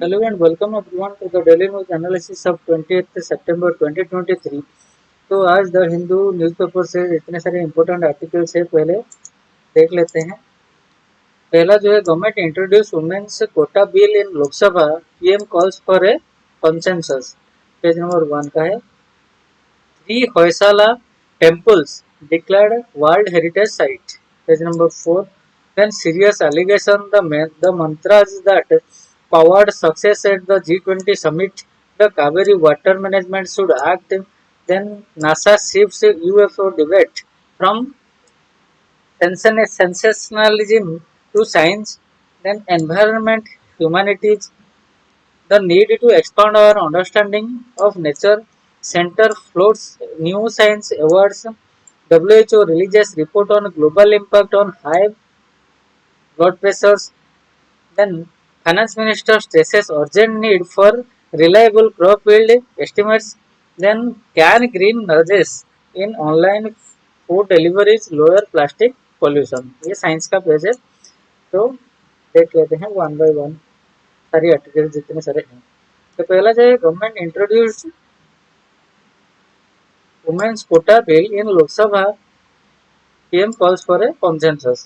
Hello and welcome everyone to the daily news analysis of 20th September 2023। तो आज the Hindu newspaper से इतने सारे इम्पोर्टेंट आर्टिकल्स है, पहले देख लेते हैं। पहला जो है, government introduce women's quota bill in Lok Sabha, PM calls for a consensus. Page number 1 का है। 3 Hoysala temples declared World Heritage Site. Page number 4. Then serious allegation the mantras that powered success at the G20 summit, the Cauvery water management should act. Then NASA shifts UFO debate from sensationalism to science. Then environment, humanities, the need to expand our understanding of nature. Center floats new science awards. WHO releases report on global impact on high blood pressures. Then finance minister stresses urgent need for reliable crop yield estimates. Then can green nudges in online food deliveries lower plastic pollution। ये science का page है, तो देख लेते हैं one by one सारी article जितने सारे हैं। तो पहला जो है, government introduced women's quota bill in Lok Sabha, PM calls for a consensus.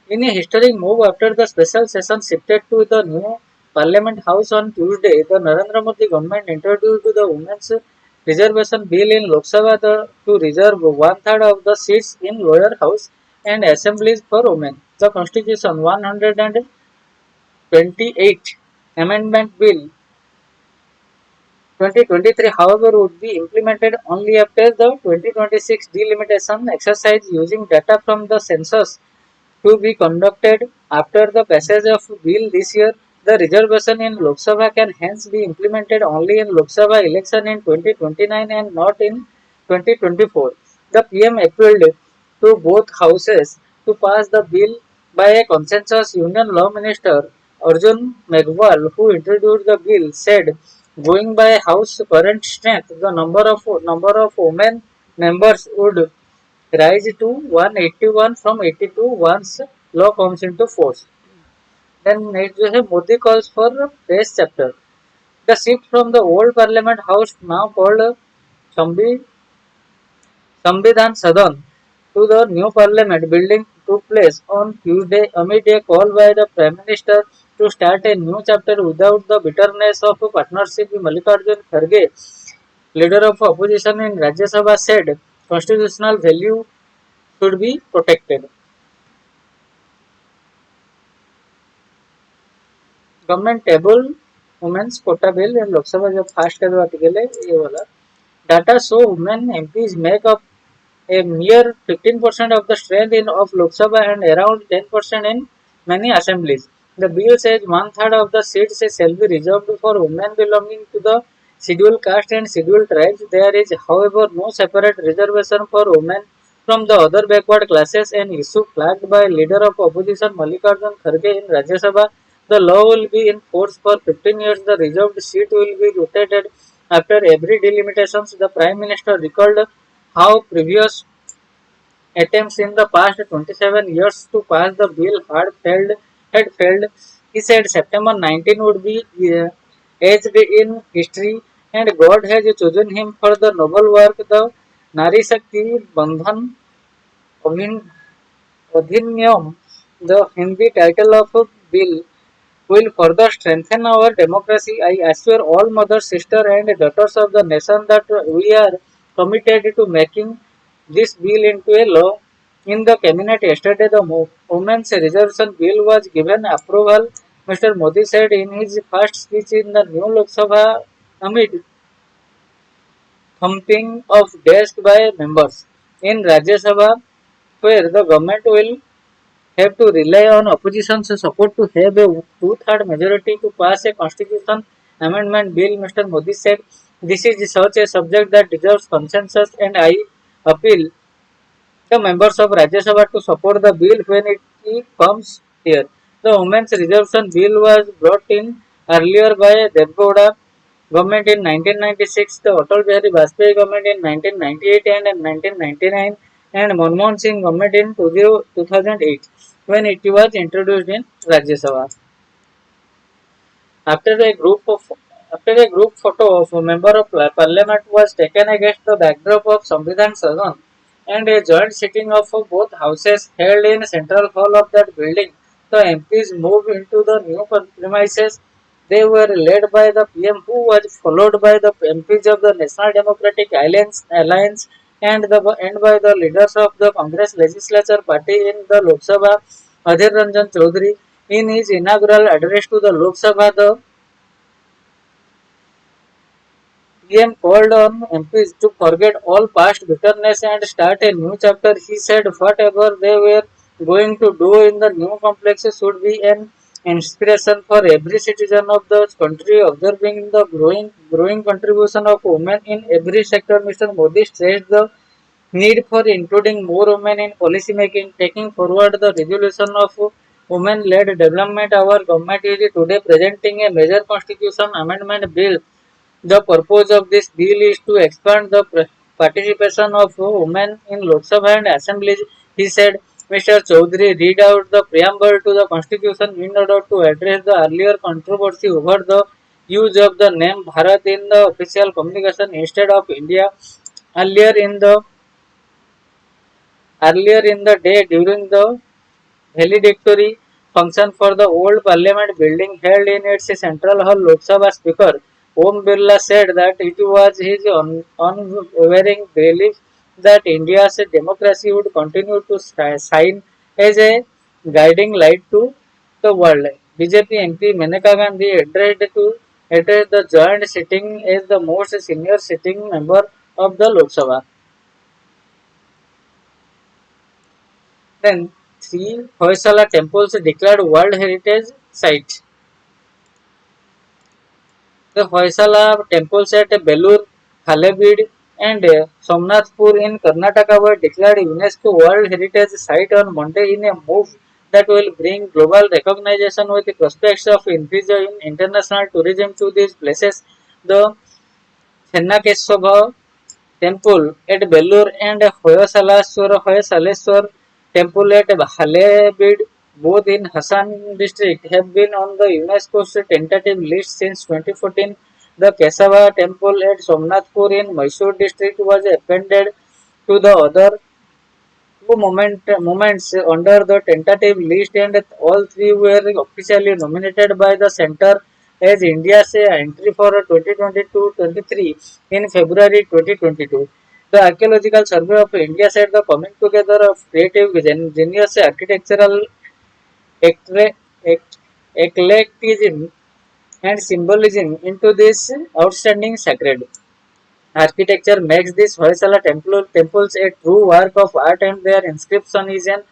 In a historic move after the special session shifted to the new Parliament House on Tuesday, the Narendra Modi government introduced the Women's Reservation Bill in Lok Sabha to reserve one-third of the seats in lower house and assemblies for women. The Constitution 128 Amendment Bill 2023, however, would be implemented only after the 2026 delimitation exercise using data from the census to be conducted after the passage of bill this year. The reservation in Lok Sabha can hence be implemented only in Lok Sabha election in 2029 and not in 2024. The PM appealed to both houses to pass the bill by a consensus. Union Law Minister Arjun Meghwal, who introduced the bill, said, "Going by House current strength, the number of women members would rise to 181 from 82 once law comes into force." Then next जो है, Modi calls for fresh chapter. The shift from the old Parliament House, now called Samvidhan Sadan, to the new Parliament building took place on Tuesday amid a call by the Prime Minister to start a new chapter without the bitterness of a partnership. Mallikarjun Kharge, leader of opposition in Rajya Sabha, said constitutional value should be protected. Government table women's quota bill in Lok Sabha जो fast का जो article है ये वाला। Data show women MPs make up a mere 15% of the strength of Lok Sabha and around 10% in many assemblies. The bill says one-third of the seats shall be reserved for women belonging to the scheduled caste and scheduled tribes. There is, however, no separate reservation for women from the other backward classes, an issue flagged by leader of opposition Mallikarjun Kharge in Rajya Sabha. The law will be in force for 15 years. The reserved seat will be rotated after every delimitation. The Prime Minister recalled how previous attempts in the past 27 years to pass the bill had failed. He said September 19 would be aged in history and God has chosen him for the noble work. The Nari Shakti Bandhan Adhinyam, the Hindi title of a bill, will further strengthen our democracy. I assure all mothers, sisters, and daughters of the nation that we are committed to making this bill into a law. In the cabinet yesterday, the Women's Reservation Bill was given approval. Mr. Modi said in his first speech in the new Lok Sabha amid thumping of desk by members in Rajya Sabha, where the government will have to rely on opposition's support to have a two-third majority to pass a constitution amendment bill. Mr. Modi said, "This is such a subject that deserves consensus and I appeal the members of Rajya Sabha to support the bill when it comes here." The Women's Reservation Bill was brought in earlier by Devgowda government in 1996, the Atal Bihari Vajpayee government in 1998 and in 1999, and Manmohan Singh government in 2008. when it was introduced in Rajya Sabha. After a group of After a group photo of a member of parliament was taken against the backdrop of Samvidhan Sadan and a joint sitting of both houses held in central hall of that building, the MPs moved into the new premises. They were led by the PM, who was followed by the MPs of the National Democratic Alliance and by the leaders of the Congress legislature party in the Lok Sabha. Manas Ranjan Chaudhary, in his inaugural address to the Lok Sabha, the PM called on MPs to forget all past bitterness and start a new chapter. He said whatever they were going to do in the new complex should be an inspiration for every citizen of the country, observing the growing contribution of women in every sector. Mr. Modi stressed the need for including more women in policy making, taking forward the resolution of women-led development. Our government is today presenting a major constitution amendment bill. The purpose of this bill is to expand the participation of women in Lok Sabha and assemblies, he said. Mr. Chaudhary read out the preamble to the constitution in order to address the earlier controversy over the use of the name Bharat in the official communication instead of India. Earlier in the Earlier in the day, during the valedictory function for the old parliament building held in its central hall, Lok Sabha Speaker Om Birla said that it was his unwavering belief that India's democracy would continue to shine as a guiding light to the world. BJP MP Maneka Gandhi addressed the joint sitting as the most senior sitting member of the Lok Sabha. Then, three Hoysala temples declared World Heritage Site. The Hoysala temples at Belur, Halebid, and Somnathpur in Karnataka were declared UNESCO World Heritage Site on Monday in a move that will bring global recognition with the prospects of increase in international tourism to these places. The Chennakeshwar temple at Belur and Hoysaleshwar temple at Halebid, both in Hassan district, have been on the UNESCO's tentative list since 2014. The Kesava temple at Somnathpur in Mysore district was appended to the other moments under the tentative list, and all three were officially nominated by the center as India's entry for 2022-23 in February 2022. The Archaeological Survey of India said the coming together of creative genius, architectural ecle- ec- eclecticism and symbolism into this outstanding sacred architecture makes these temples a true work of art, and their inscription is an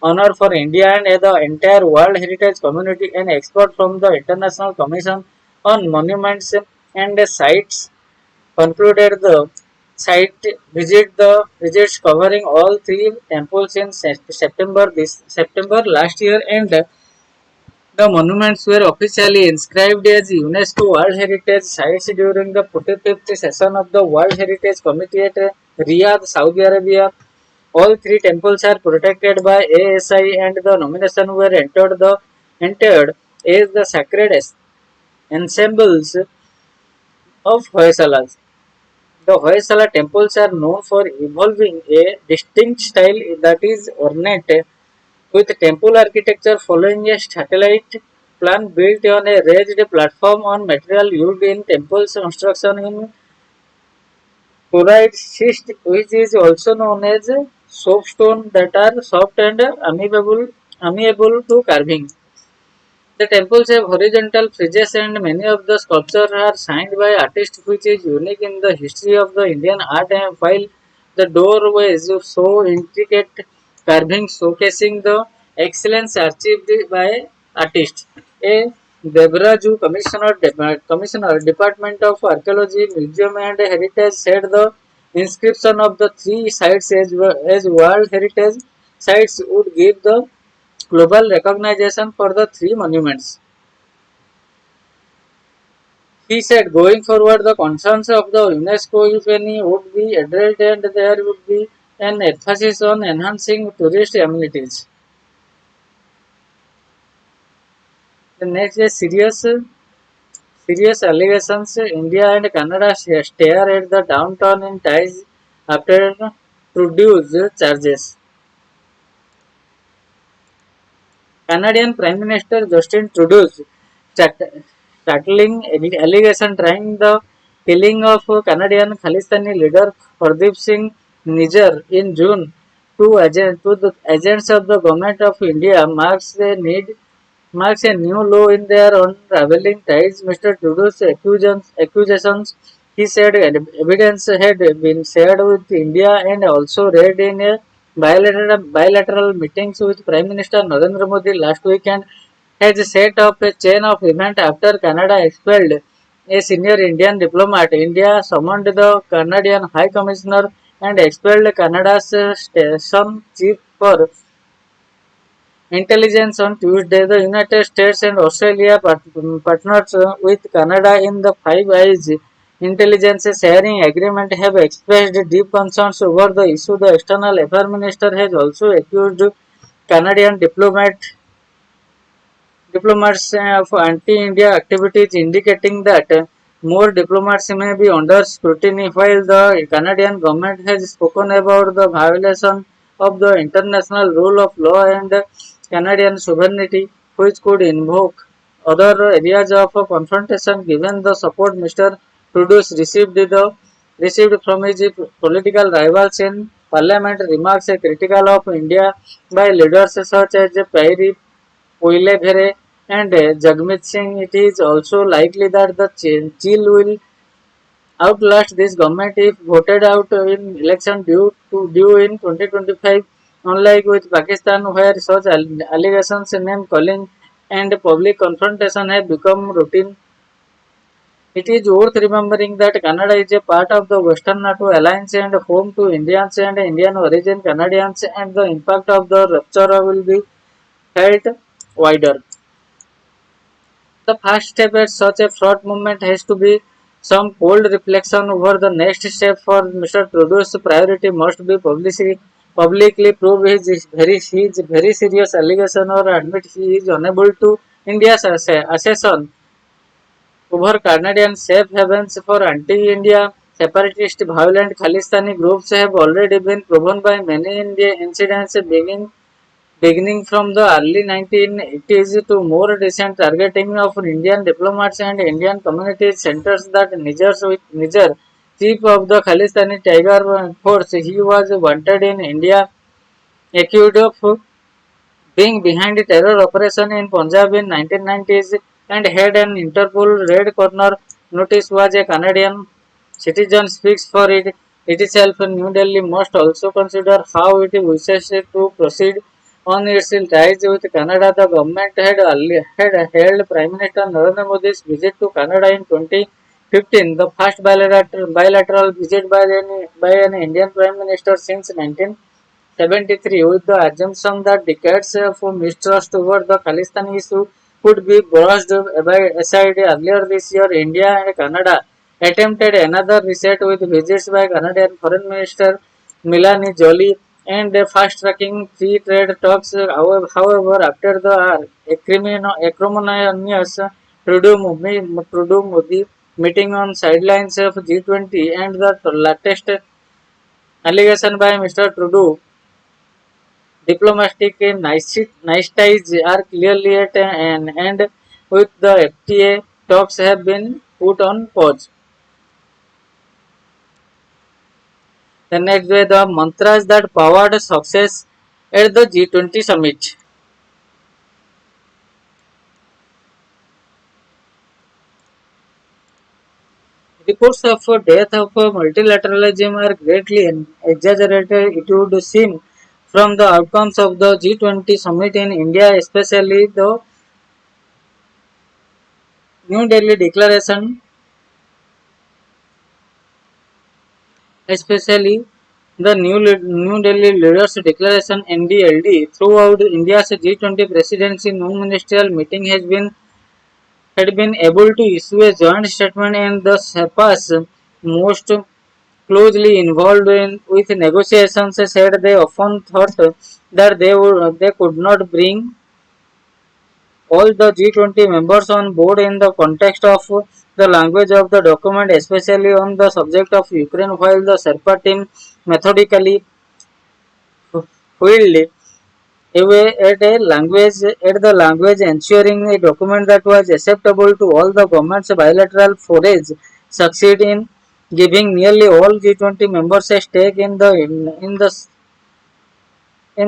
honor for India and the entire World Heritage community. An expert from the International Commission on Monuments and Sites concluded the site visits covering all three temples in September last year, and the monuments were officially inscribed as UNESCO World Heritage Sites during the 45th session of the World Heritage Committee at Riyadh, Saudi Arabia. All three temples are protected by ASI, and the nomination were entered as the sacred ensembles of Hoysalas. The Hoysala temples are known for evolving a distinct style that is ornate with temple architecture following a satellite plan built on a raised platform on material used in temple construction in chloride schist, which is also known as soapstone, that are soft and amenable to carving. The temples have horizontal friezes, and many of the sculptures are signed by artists, which is unique in the history of the Indian art. And while the doorways show intricate carvings showcasing the excellence achieved by artists. A Debraju Commissioner Department of Archaeology, Museum and Heritage said the inscription of the three sites as World Heritage sites would give the global recognition for the three monuments. He said going forward the concerns of the UNESCO, if any, would be addressed, and there would be an emphasis on enhancing tourist amenities. The next is serious allegations. India and Canada stare at the downturn in ties after Trudeau's charges. Canadian Prime Minister Justin Trudeau's startling allegation trying the killing of Canadian Khalistani leader Hardeep Singh Nijjar in June to the agents of the government of India marks a new low in their unraveling ties. Mr. Trudeau's accusations, he said, evidence had been shared with India and also read in a bilateral meetings with Prime Minister Narendra Modi last weekend has set up a chain of events after Canada expelled a senior Indian diplomat. India summoned the Canadian High Commissioner and expelled Canada's station chief for intelligence on Tuesday. The United States and Australia partners with Canada in the Five Eyes intelligence sharing agreement have expressed deep concerns over the issue. The external affairs minister has also accused Canadian diplomats of anti-India activities, indicating that more diplomats may be under scrutiny. While the Canadian government has spoken about the violation of the international rule of law and Canadian sovereignty, which could invoke other areas of confrontation, given the support Mr. Trudeau received from his political rivals in Parliament, remarks critical of India by leaders such as Pierre Poilievre and Jagmeet Singh. It is also likely that the chill will outlast this government if voted out in election due in 2025. Unlike with Pakistan, where such allegations, name calling, and public confrontation have become routine, it is worth remembering that Canada is a part of the Western NATO alliance and home to Indians and Indian origin Canadians, and the impact of the rupture will be felt wider. The first step at such a fraught movement has to be some cold reflection over the next step for Mr. Trudeau's priority must be publicly prove his very serious allegation or admit he is unable to India's accession over Canadian safe havens for anti-India separatist violent Khalistani groups have already been proven by many India incidents beginning from the early 1980s to more recent targeting of Indian diplomats and Indian community centers that Niger, chief of the Khalistani Tiger Force, he was wanted in India, accused of being behind a terror operation in Punjab in 1990s and had an Interpol Red Corner notice was a Canadian citizen speaks for itself. New Delhi must also consider how it wishes to proceed on its ties with Canada. The government had held Prime Minister Narendra Modi's visit to Canada in 2015, the first bilateral visit by an Indian Prime Minister since 1973, with the assumption that decades of mistrust over the Palestine issue could be brushed aside. Earlier this year, India and Canada attempted another reset with visits by Canadian Foreign Minister Melanie Joly and fast-tracking free trade talks. However, after the acrimonious Trudeau Modi meeting on sidelines of G20 and the latest allegation by Mr. Trudeau, diplomatic niceties are clearly at an end, with the FTA talks have been put on pause. The next way, the mantras that powered success at the G20 summit. Reports of death of multilateralism are greatly exaggerated. It would seem from the outcomes of the G20 summit in India, New Delhi Declaration, especially the New Delhi Leaders Declaration (NDLD) throughout India's G20 presidency, no ministerial meeting had been able to issue a joint statement, and the SEPAs most closely involved with negotiations said they often thought that they could not bring all the G20 members on board in the context of the language of the document, especially on the subject of Ukraine, while the Sherpa team methodically wheeled away at the language, ensuring a document that was acceptable to all the governments. Bilateral forays succeed in giving nearly all G20 members a stake in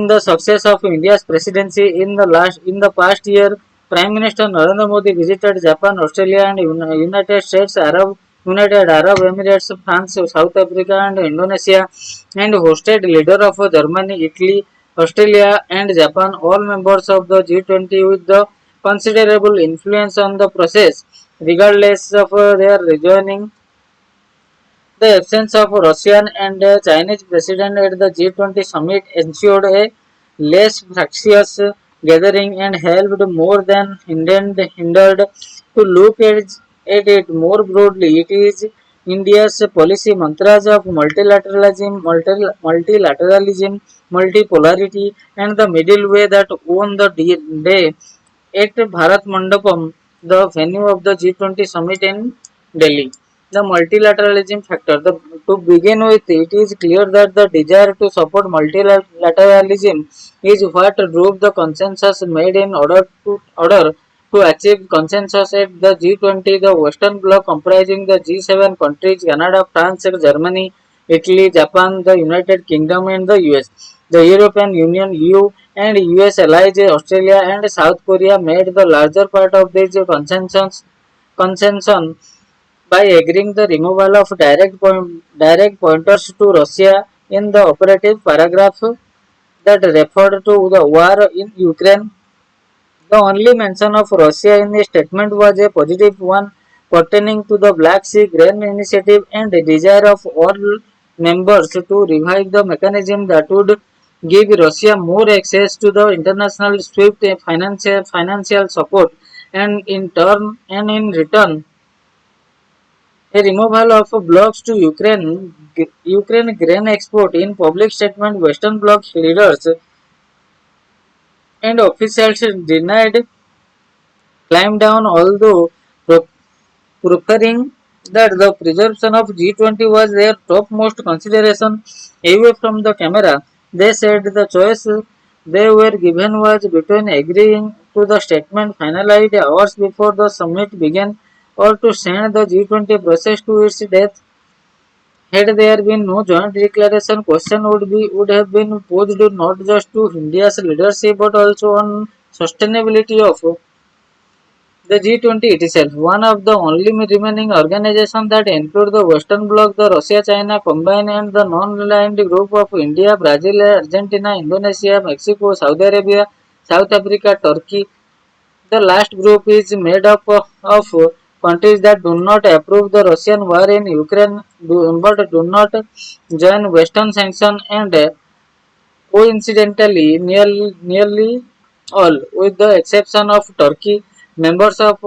the success of India's presidency in the past year. Prime Minister Narendra Modi visited Japan, Australia, and United Arab Emirates, France, South Africa, and Indonesia, and hosted leader of Germany, Italy, Australia, and Japan, all members of the G20 with the considerable influence on the process, regardless of their rejoining. The absence of Russian and Chinese president at the G20 summit ensured a less fractious gathering and helped more than hindered to look at it more broadly. It is India's policy mantras of multilateralism, multipolarity, and the middle way that won the day at Bharat Mandapam, the venue of the G20 summit in Delhi. The multilateralism factor. To begin with, it is clear that the desire to support multilateralism is what drove the consensus made in order to achieve consensus at the G20. The Western Bloc, comprising the G7 countries Canada, France, Germany, Italy, Japan, the United Kingdom, and the US. The European Union (EU) and US allies Australia and South Korea made the larger part of this consensus by agreeing the removal of direct pointers to Russia in the operative paragraph that referred to the war in Ukraine. The only mention of Russia in the statement was a positive one pertaining to the Black Sea Grain Initiative and the desire of all members to revive the mechanism that would give Russia more access to the international swift financial support and in return a removal of blocks to Ukraine grain export. In public statement, Western Bloc leaders and officials denied climb down, although preferring that the preservation of G20 was their topmost consideration. Away from the camera, they said the choice they were given was between agreeing to the statement finalized hours before the summit began or to send the G20 process to its death. Had there been no joint declaration, question would have been posed not just to India's leadership but also on sustainability of the G20 itself, one of the only remaining organizations that include the Western Bloc, the Russia-China combined, and the non-aligned group of India, Brazil, Argentina, Indonesia, Mexico, Saudi Arabia, South Africa, Turkey. The last group is made up of countries that do not approve the Russian war in Ukraine but do not join Western sanctions and coincidentally, nearly all, with the exception of Turkey, members or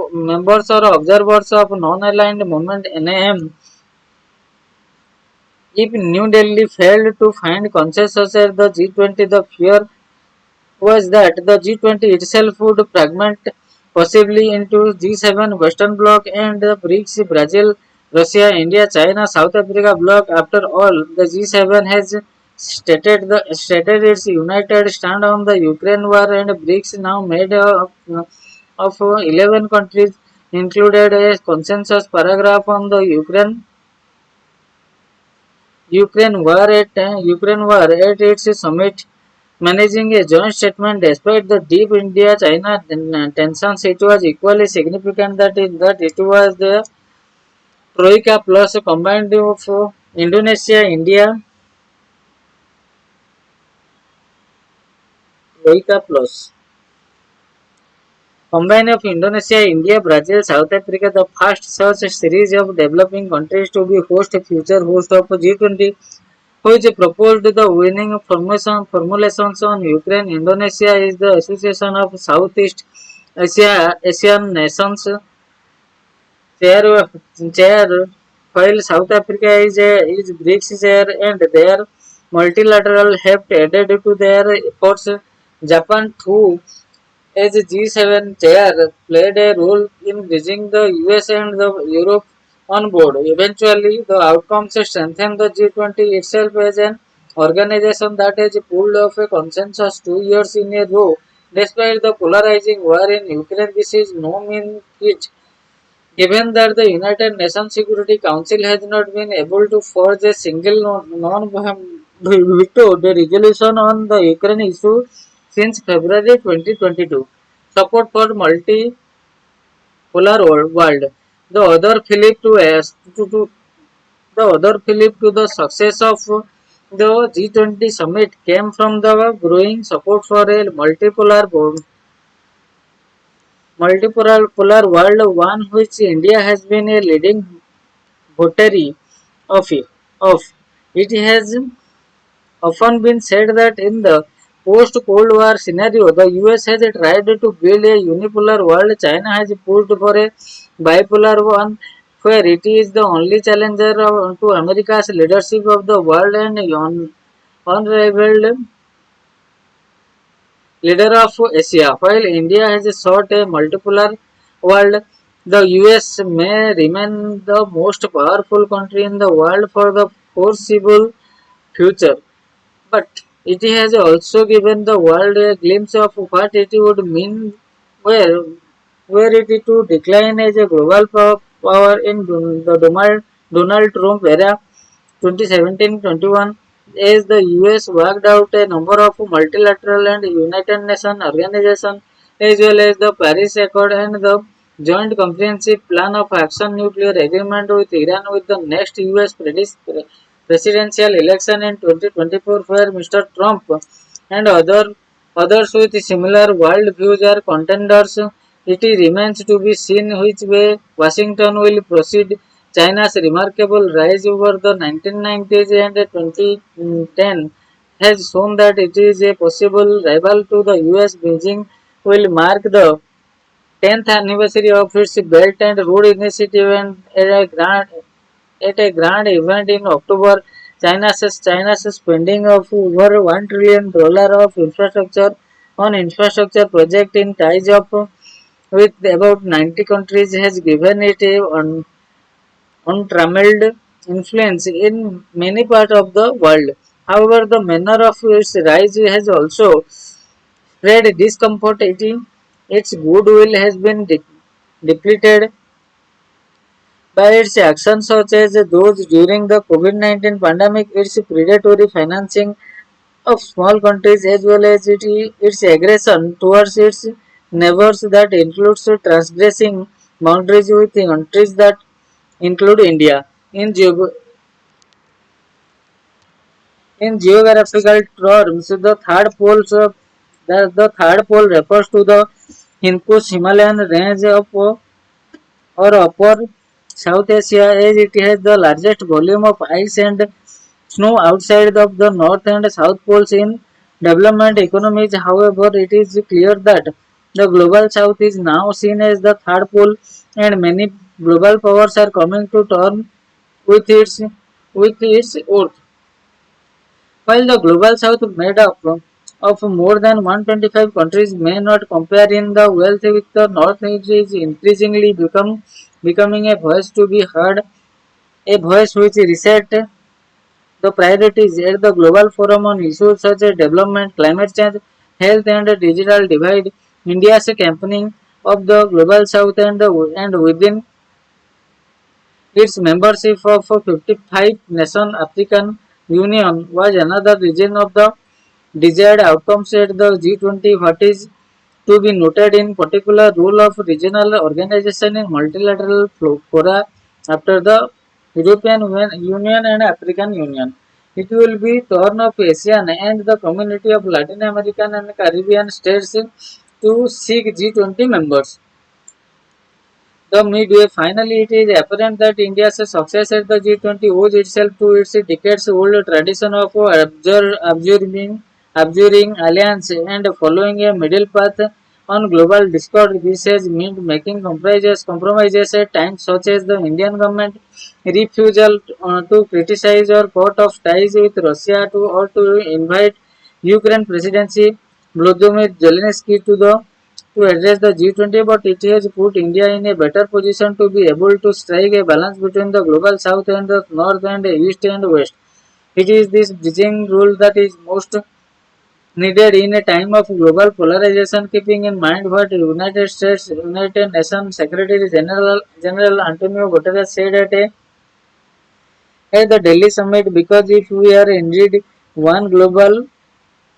observers of non-aligned movement (NAM), if New Delhi failed to find consensus at the G20, the fear was that the G20 itself would fragment possibly into G7 Western Bloc and the BRICS Brazil, Russia, India, China, South Africa bloc. After all, the G7 has stated its united stand on the Ukraine war, and BRICS now made of 11 countries included a consensus paragraph on the Ukraine war at its summit, managing a joint statement despite the deep India-China tensions. It was equally significant that it was the Troika plus combined of Indonesia, India, Troika plus combined of Indonesia, India, Brazil, South Africa, the first such series of developing countries to be future host of G20, which proposed the winning formulations on Ukraine. Indonesia is the Association of Southeast Asian Nations chair, chair while South Africa is BRICS chair and their multilateral heft added to their efforts. Japan, too, as G7 chair played a role in bringing the US and the Europe on board. Eventually, the outcomes strengthened the G20 itself as an organization that has pulled off a consensus 2 years in a row. Despite the polarizing war in Ukraine, this is no mean feat. Given that the United Nations Security Council has not been able to forge a single non-veto the resolution on the Ukraine issue since February 2022, support for multipolar world. The other Philip to the success of the G20 summit came from the growing support for a multipolar world, one which India has been a leading votary of it. Of it has often been said that in the post-Cold War scenario, the US has tried to build a unipolar world. China has pushed for a bipolar one, where it is the only challenger to America's leadership of the world and unrivaled leader of Asia. While India has sought a multipolar world, the US may remain the most powerful country in the world for the foreseeable future. But it has also given the world a glimpse of what it would mean where, were it to decline as a global power in the Donald Trump era 2017-21 as the US worked out a number of multilateral and United Nations organizations as well as the Paris Accord and the Joint Comprehensive Plan of Action nuclear agreement with Iran with the next US presidential election in 2024 where Mr. Trump and others with similar world views are contenders. It remains to be seen which way Washington will proceed. China's remarkable rise over the 1990s and 2010 has shown that it is a possible rival to the US. Beijing will mark the 10th anniversary of its Belt and Road Initiative and at a grand event in October. China's spending of over $1 trillion of infrastructure on infrastructure project in ties up with about 90 countries has given it a untrammeled influence in many parts of the world. However, the manner of its rise has also spread discomfort. Its goodwill has been depleted by its actions such as those during the COVID-19 pandemic, its predatory financing of small countries as well as its aggression towards its neighbors that includes transgressing boundaries with countries that include India. In, geog- in geographical terms, the third pole refers to the Hindukush Himalayan range of or upper South Asia as it has the largest volume of ice and snow outside of the North and South poles in development economies. However, it is clear that the global South is now seen as the third pole and many global powers are coming to terms with its Earth. While the global South made up of more than 125 countries may not compare in the wealth with the North, it is increasingly becoming a voice to be heard, a voice which reset the priorities at the global forum on issues such as development, climate change, health and digital divide. India's campaigning of the global south and within its membership of 55 nation African Union was another reason of the desired outcomes at the G20. What is to be noted in particular role of regional organization in multilateral fora after the European Union and African Union. It will be turn of Asian and the community of Latin American and Caribbean states to seek G20 members. The midway, finally, it is apparent that India's success at the G20 owes itself to its decades-old tradition of abjuring alliance and following a middle path on global discord. This has meant making compromises at times, such as the Indian government refusal to criticize or cut off ties with Russia or to invite Ukraine presidency Volodymyr Zelensky to to address the G20, but it has put India in a better position to be able to strike a balance between the global south and the north and east and west. It is this bridging rule that is most needed in a time of global polarization, keeping in mind what United Nations Secretary General Antonio Guterres said at the Delhi summit, because if we are indeed one global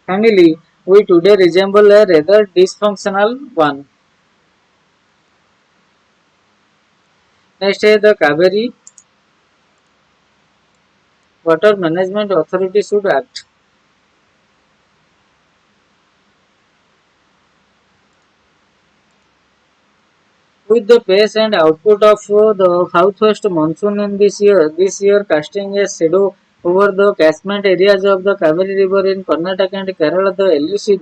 family, we today resemble a rather dysfunctional one. Next is the Cauvery Water Management Authority should act with the pace and output of the southwest monsoon in this year casting a shadow over the catchment areas of the Cauvery River in Karnataka and Kerala. The elusive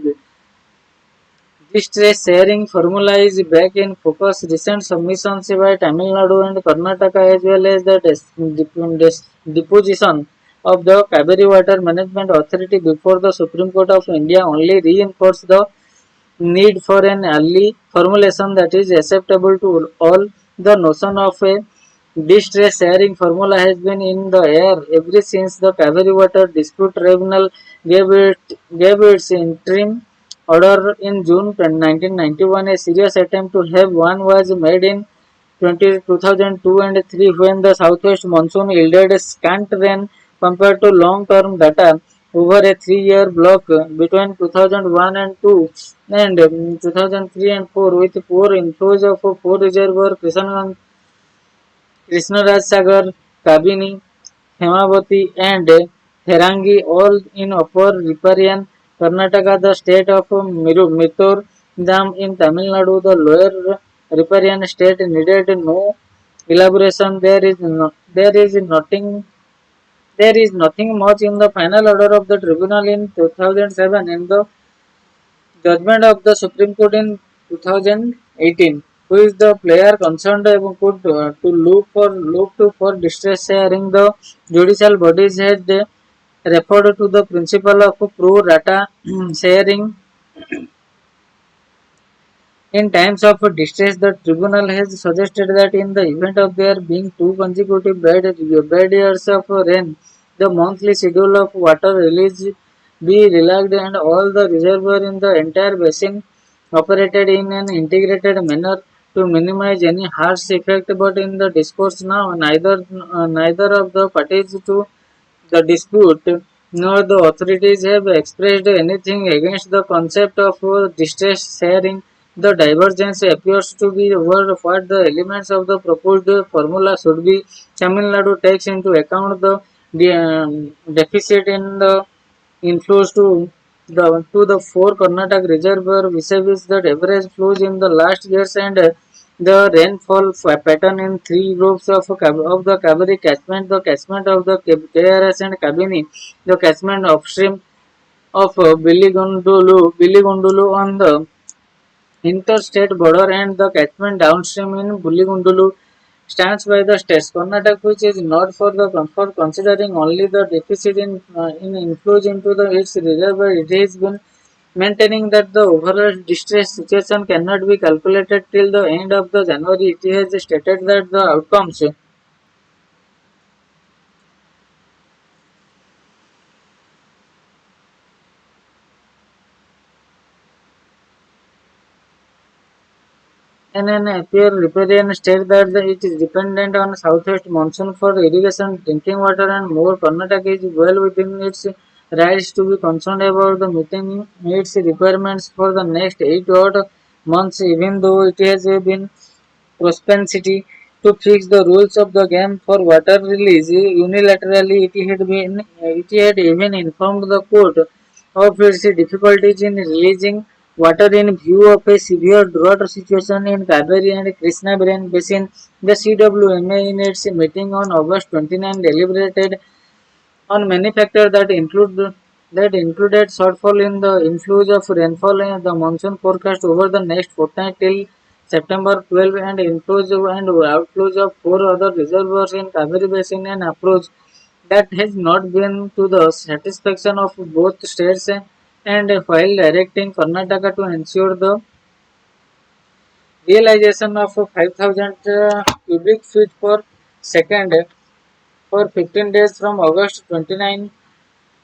distress sharing formula is back in focus. Recent submissions by Tamil Nadu and Karnataka, as well as the deposition of the Cauvery Water Management Authority before the Supreme Court of India, only reinforce the need for an early formulation that is acceptable to all. The notion of a distress sharing formula has been in the air ever since the Cauvery Water Dispute Tribunal gave its interim order in June 1991. A serious attempt to have one was made in 2002 and 3 when the southwest monsoon yielded scant rain compared to long-term data over a 3-year block between 2001 and 2 and 2003 and 4, with poor inflows of 4 reservoirs: Krishnaraj Sagar, Kabini, Hemavati and Therangi, all in upper riparian Karnataka. The state of Mithur Dam in Tamil Nadu, the lower riparian state, needed no elaboration. There is nothing much in the final order of the tribunal in 2007 and the judgment of the Supreme Court in 2018. Who is the player concerned could to look to for distress sharing? The judicial bodies had referred to the principle of pro rata sharing. In times of distress, the tribunal has suggested that in the event of there being two consecutive bad years of rain, the monthly schedule of water release be relaxed and all the reservoir in the entire basin operated in an integrated manner to minimize any harsh effect. But in the discourse now, neither of the parties to the dispute nor the authorities have expressed anything against the concept of distress sharing. The divergence appears to be over what the elements of the proposed formula should be. Tamil Nadu takes into account the deficit in the inflows to the four Karnataka reservoir vis-a-vis the average flows in the last years and the rainfall pattern in three groups of the Cauvery catchment: the catchment of the KRS and Kabini, the catchment upstream of Biligundulu on the interstate border, and the catchment downstream in Buligundulu stands by the states. Karnataka, which is not for the comfort, considering only the deficit in inflows into its reservoir, it has been maintaining that the overall distress situation cannot be calculated till the end of the January. It has stated that the outcomes in an appear riparian state that it is dependent on southwest monsoon for irrigation, drinking water and more. Karnataka is well within its rights to be concerned about the meeting its requirements for the next 8 odd months, even though it has been propensity to fix the rules of the game for water release unilaterally. It had even informed the court of its difficulties in releasing water in view of a severe drought situation in Cauvery and Krishna basin. The CWMA in its meeting on August 29 deliberated on many factors that included shortfall in the inflows of rainfall in the monsoon forecast over the next fortnight till September 12 and inflows and outflows of four other reservoirs in Cauvery Basin, an approach that has not been to the satisfaction of both states, and while directing Karnataka to ensure the realization of 5,000 cubic feet per second for 15 days from August 29.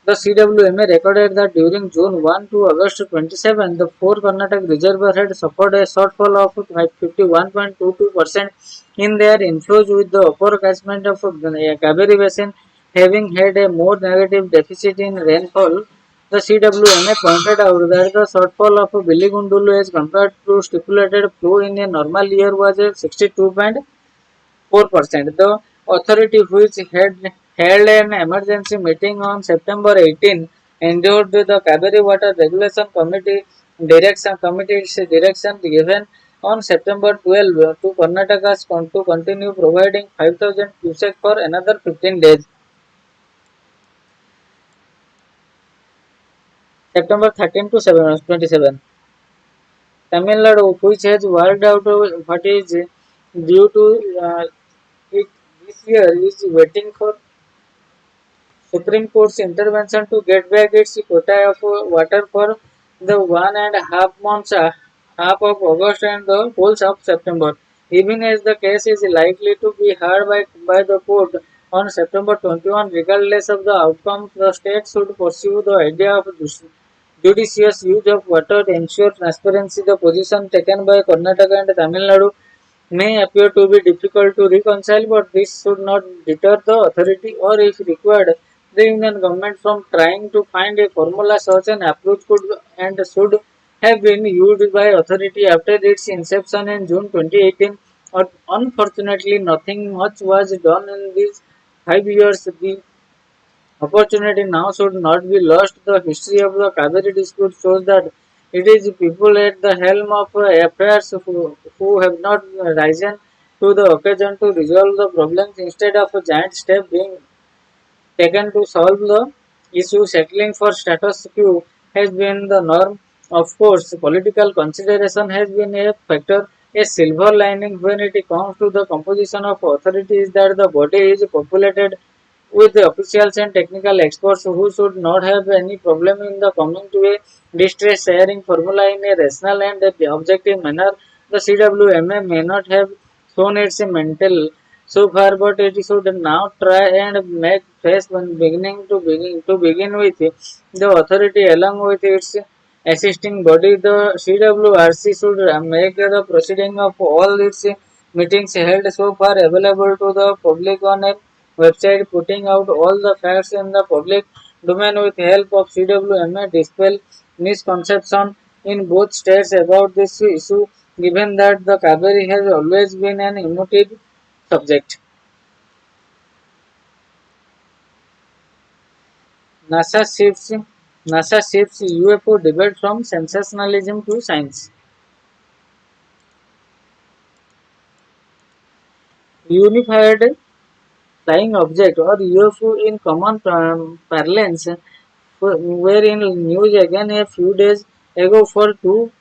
The CWMA recorded that during June 1 to August 27, the four Karnataka reservoir had suffered a shortfall of 51.22% in their inflows, with the upper catchment of Cauvery Basin having had a more negative deficit in rainfall. The CWMA pointed out that the shortfall of Biligundulu as compared to stipulated flow in a normal year was 62.4%. The authority, which had held an emergency meeting on September 18, endorsed the Cauvery Water Regulation Committee's direction given on September 12 to Karnataka to continue providing 5,000 cubic for another 15 days. September 13 to 27. Tamil Nadu, which has worked out what is due to it this year, is waiting for Supreme Court's intervention to get back its quota of water for the 1.5 months, half of August and the whole of September. Even as the case is likely to be heard by the court on September 21, regardless of the outcome, the state should pursue the idea of judicious use of water to ensure transparency. The position taken by Karnataka and Tamil Nadu may appear to be difficult to reconcile, but this should not deter the authority or, if required, the Union government from trying to find a formula. Such an approach could and should have been used by authority after its inception in June 2018. Unfortunately, nothing much was done in these 5 years. The opportunity now should not be lost. The history of the Cauvery dispute shows that it is people at the helm of affairs who have not risen to the occasion to resolve the problems. Instead of a giant step being taken to solve the issue, settling for status quo has been the norm. Of course, political consideration has been a factor. A silver lining when it comes to the composition of authority is that the body is populated with the officials and technical experts who should not have any problem in the coming to a distress sharing formula in a rational and objective manner. The CWMA may not have shown its mental so far, but it should now try and make face when begin with. The authority, along with its assisting body, the CWRC, should make the proceeding of all its meetings held so far available to the public on a website, putting out all the facts in the public domain with help of CWMA, dispel misconception in both states about this issue, given that the Cauvery has always been an emotive subject. NASA shifts NASA shifts UFO debate from sensationalism to science. Unified flying object or UFO in common parlance were in news again a few days ago for two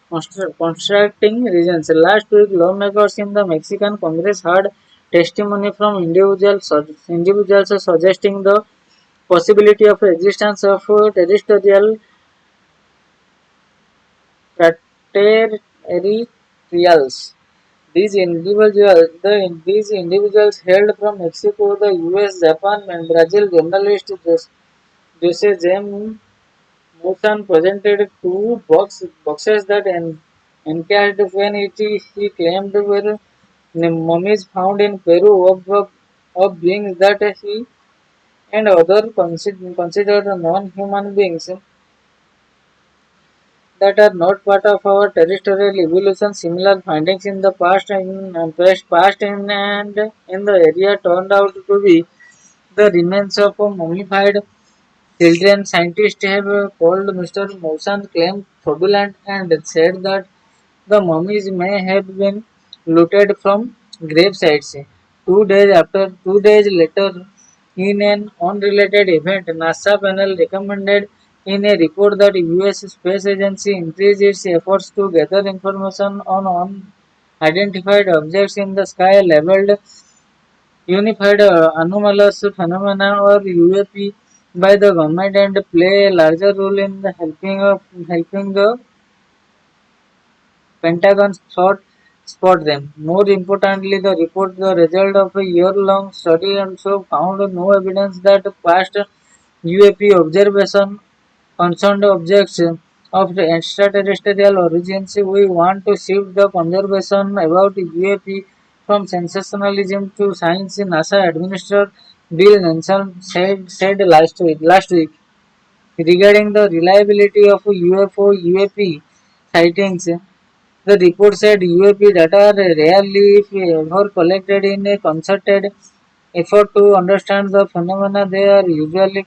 constructing reasons. Last week, lawmakers in the Mexican Congress heard testimony from individuals suggesting the possibility of existence of terrestrial extraterrestrials. These individuals hailed from Mexico, the US, Japan, and Brazil. Journalist Jose James Musan presented two boxes that encased when he claimed were mummies found in Peru of beings that he and others considered non-human beings that are not part of our terrestrial evolution. Similar findings in the past and in the area turned out to be the remains of mummified children. Scientists have called Mr. Mousan's claim fraudulent and said that the mummies may have been looted from grave sites. 2 days later, in an unrelated event, NASA panel recommended in a report that US Space Agency increase its efforts to gather information on unidentified objects in the sky labeled unified anomalous phenomena or UAP by the government and play a larger role in helping the Pentagon sort spot them. More importantly, the report, the result of a year-long study, also found no evidence that past UAP observation concerned objects of the extraterrestrial origins. We want to shift the conversation about UAP from sensationalism to science. NASA Administrator Bill Nelson said last week regarding the reliability of UFO UAP sightings. The report said UAP data are rarely, if ever, collected in a concerted effort to understand the phenomena. They are usually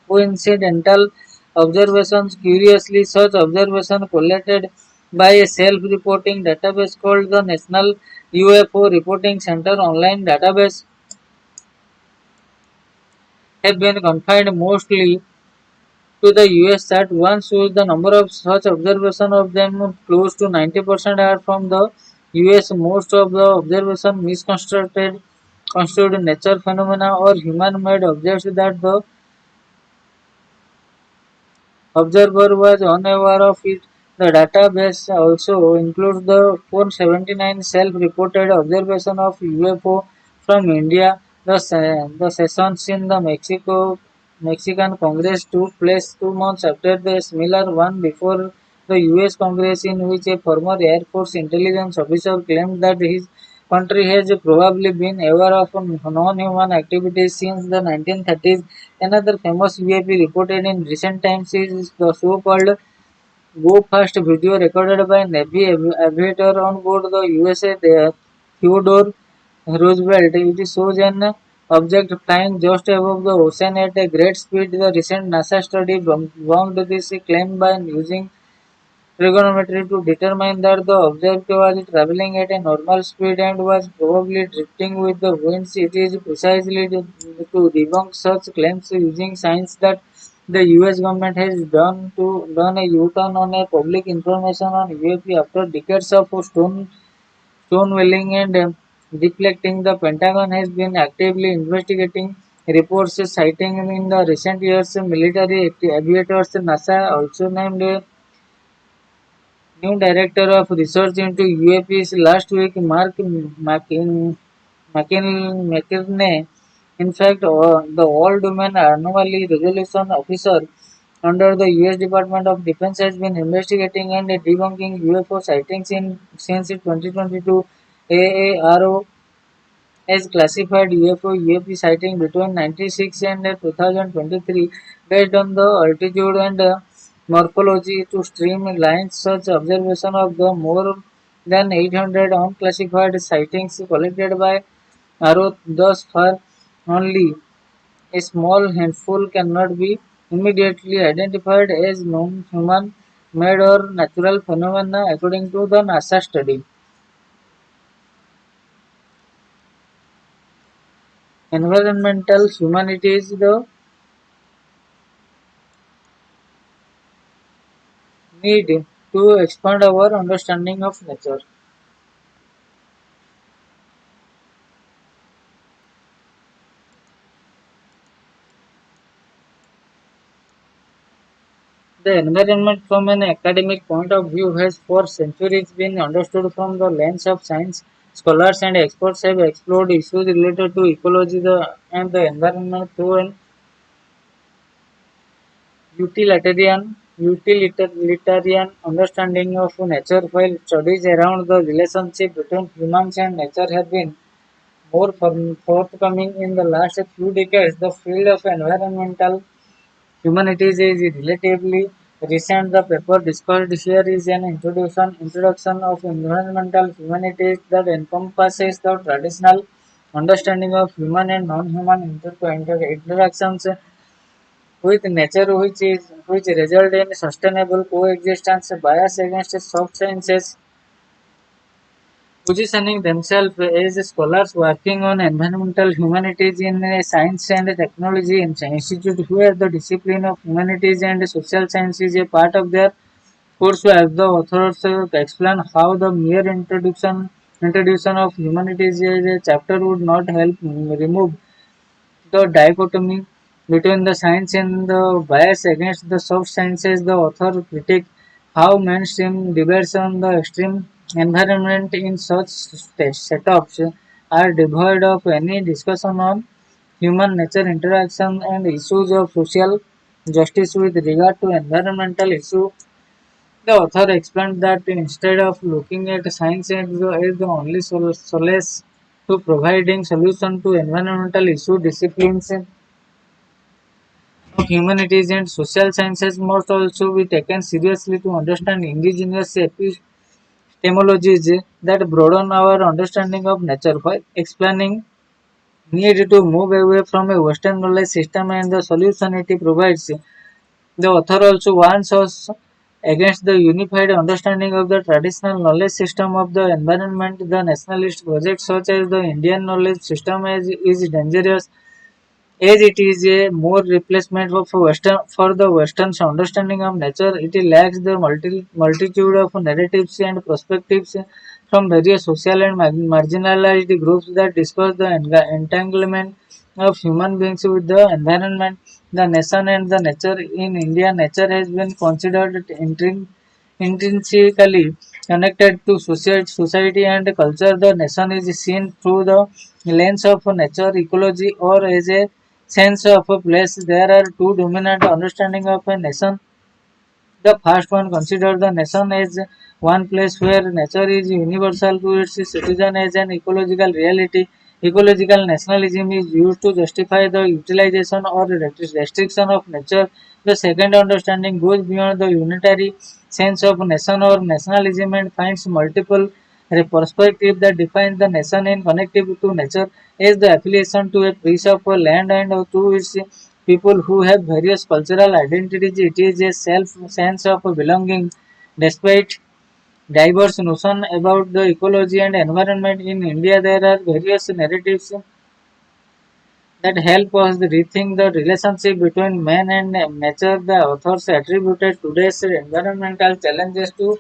coincidental observations. Curiously, such observations collected by a self-reporting database called the National UFO Reporting Center online database have been confined mostly to the US. That one shows the number of such observations of them close to 90% are from the US. Most of the observations misconstrued constitute nature phenomena or human-made objects that the observer was unaware of it. The database also includes the 479 self-reported observations of UFO from India. The sessions in the Mexican Congress took place 2 months after the similar one before the US Congress, in which a former Air Force intelligence officer claimed that his country has probably been aware of non-human activities since the 1930s. Another famous UAP reported in recent times is the so-called Go Fast video recorded by Navy aviator on board the USA Theodore Roosevelt. It shows an object flying just above the ocean at a great speed. The recent NASA study bunked this claim by using trigonometry to determine that the object was traveling at a normal speed and was probably drifting with the winds. It is precisely to debunk such claims using science that the US government has done a U-turn on a public information on UAP after decades of stonewalling and deflecting. The Pentagon has been actively investigating reports citing in the recent years military aviators. NASA also named a new director of research into UAPs last week, Mark McKinney. In fact, the all-domain anomaly resolution officer under the U.S. Department of Defense has been investigating and debunking UFO sightings since 2022. AARO has classified UFO UAP sighting between 96 and 2023 based on the altitude and morphology to streamline such observation of the more than 800 unclassified sightings collected by ARO thus far. Only a small handful cannot be immediately identified as non-human made or natural phenomena according to the NASA study. Environmental humanities the need to expand our understanding of nature. The environment from an academic point of view has for centuries been understood from the lens of science. Scholars and experts have explored issues related to ecology and the environment through an utilitarian understanding of nature, while studies around the relationship between humans and nature have been more forthcoming in the last few decades. The field of environmental humanities is relatively recent. The paper discussed here is an introduction of environmental humanities that encompasses the traditional understanding of human and non-human interactions with nature, which result in sustainable coexistence. Bias against soft sciences positioning themselves as scholars working on environmental humanities in a science and technology institute, where the discipline of humanities and social science is a part of their course. As the authors explain how the mere introduction of humanities as a chapter would not help remove the dichotomy between the science and the bias against the soft sciences. The author critique how mainstream debates on the extreme environment in such setups are devoid of any discussion on human nature interaction and issues of social justice with regard to environmental issue. The author explained that instead of looking at science as the only solace to providing solution to environmental issue, disciplines of humanities and social sciences must also be taken seriously to understand indigenous epistemologies that broaden our understanding of nature while explaining need to move away from a Western knowledge system and the solution it provides. The author also warns us against the unified understanding of the traditional knowledge system of the environment. The nationalist projects such as the Indian knowledge system is dangerous as it is a more replacement for the Western's understanding of nature. It lacks the multitude of narratives and perspectives from various social and marginalized groups that discuss the entanglement of human beings with the environment, the nation, and the nature. In India, nature has been considered intrinsically connected to society and culture. The nation is seen through the lens of nature, ecology, or as a sense of a place. There are two dominant understanding of a nation. The first one considers the nation as one place where nature is universal to its citizen as an ecological reality. Ecological nationalism is used to justify the utilization or restriction of nature. The second understanding goes beyond the unitary sense of nation or nationalism and finds multiple perspectives that define the nation in connective to nature as the affiliation to a piece of land and to its people who have various cultural identities. It is a self sense of belonging. Despite diverse notion about the ecology and environment in India, there are various narratives that help us rethink the relationship between man and nature. The authors attributed today's environmental challenges to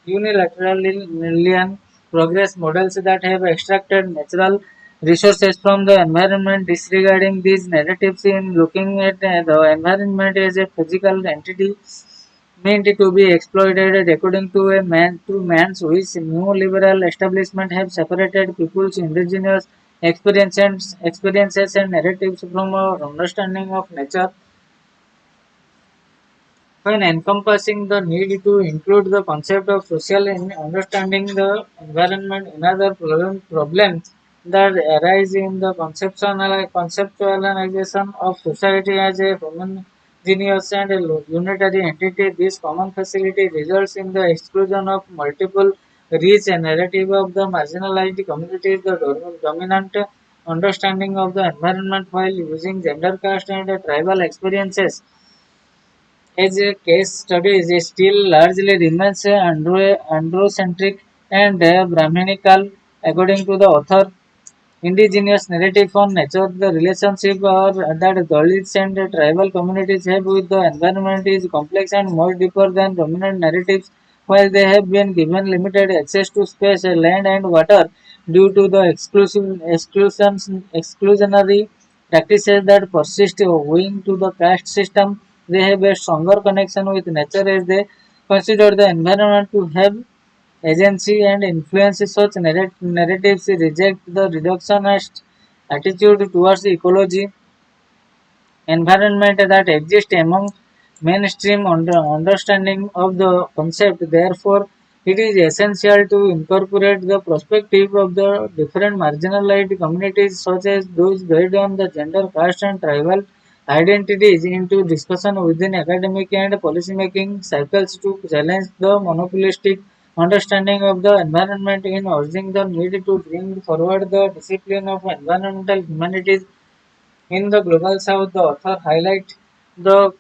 unilateral progress models that have extracted natural resources from the environment. Disregarding these narratives in looking at the environment as a physical entity meant to be exploited according to a man to man's wish. New liberal establishment have separated people's indigenous experiences and narratives from our understanding of nature when encompassing the need to include the concept of social in understanding the environment. Another problem that arise in the conceptualization of society as a homogeneous and a unitary entity. This common facility results in the exclusion of multiple rich and narrative of the marginalized communities. The dominant understanding of the environment while using gender, caste, and tribal experiences as a case studies, it still largely remains androcentric and Brahminical, according to the author. Indigenous narrative on nature, the relationship that Dalits and tribal communities have with the environment is complex and much deeper than dominant narratives. While they have been given limited access to space, land, and water due to the exclusionary practices that persist owing to the caste system, they have a stronger connection with nature as they consider the environment to have agency and influence. Such narratives reject the reductionist attitude towards ecology environment that exists among mainstream understanding of the concept. Therefore, it is essential to incorporate the perspective of the different marginalized communities, such as those based on the gender, caste, and tribal identities, into discussion within academic and policymaking cycles to challenge the monopolistic understanding of the environment in urging the need to bring forward the discipline of environmental humanities in the Global South. The author highlights the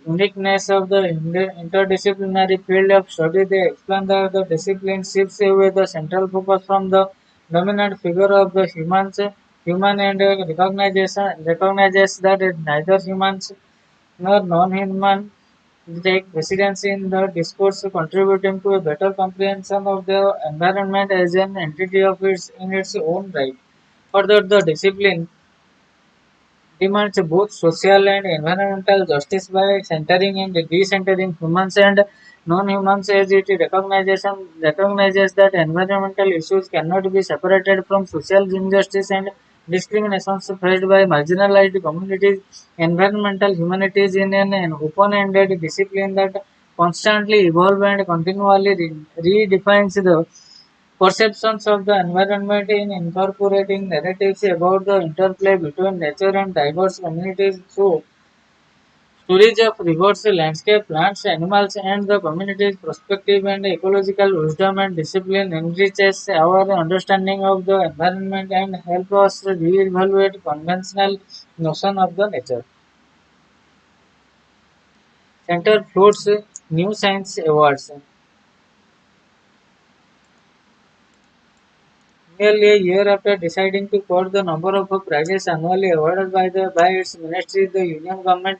uniqueness of the interdisciplinary field of study. They explain that the discipline shifts away the central focus from the dominant figure of the human and recognizes that neither humans nor non-human take precedence in the discourse, contributing to a better comprehension of the environment as an entity of its in its own right. Further, the discipline demands both social and environmental justice by centering and decentering humans and Non-humans as it recognizes that environmental issues cannot be separated from social injustice and discriminations faced by marginalized communities. Environmental humanities in an open-ended discipline that constantly evolves and continually redefines the perceptions of the environment in incorporating narratives about the interplay between nature and diverse communities through storage of rivers, landscape, plants, animals, and the community's perspective and ecological wisdom and discipline enriches our understanding of the environment and help us re-evaluate conventional notion of the nature. Center floats New Science Awards. Nearly a year after deciding to cut the number of prizes annually awarded by its ministry, the Union government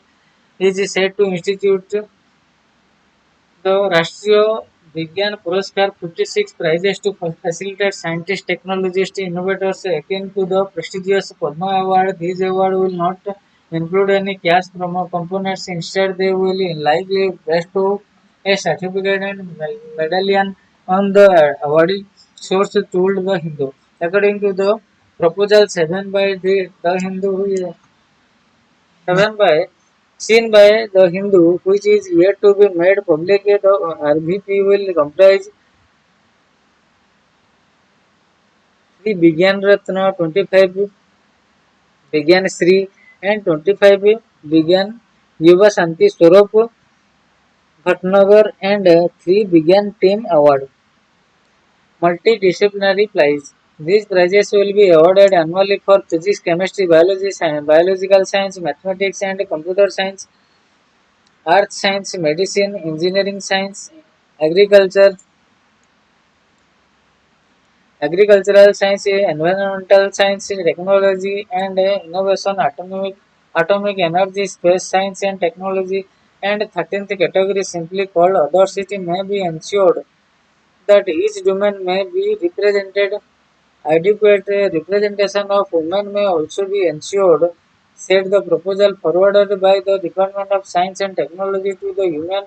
is set to institute the Rashtriya Vigyan Puraskar 56 prizes to facilitate scientists, technologists, innovators akin to the prestigious Padma Award. These awards will not include any cash promo components. Instead, they will likely bestow a certificate and medallion on the awardee, source told the Hindu. According to the proposal 7 by the Hindu, 7 by seen by the Hindu, which is yet to be made public, the RBP will comprise the Bigyan Ratna 25, Bigyan Sri, and 25 Bigyan Yuva Santi Swarup Bhatnagar, and 3 Bigyan Team Award. Multidisciplinary prize. These prizes will be awarded annually for physics, chemistry, biology, science, biological science, mathematics, and computer science, arts science, medicine, engineering science, agriculture, agricultural science, environmental science, technology and innovation, atomic energy, space science and technology, and 13th category simply called others. It may be ensured that each domain may be represented. Adequate representation of women may also be ensured, said the proposal forwarded by the Department of Science and Technology to the Union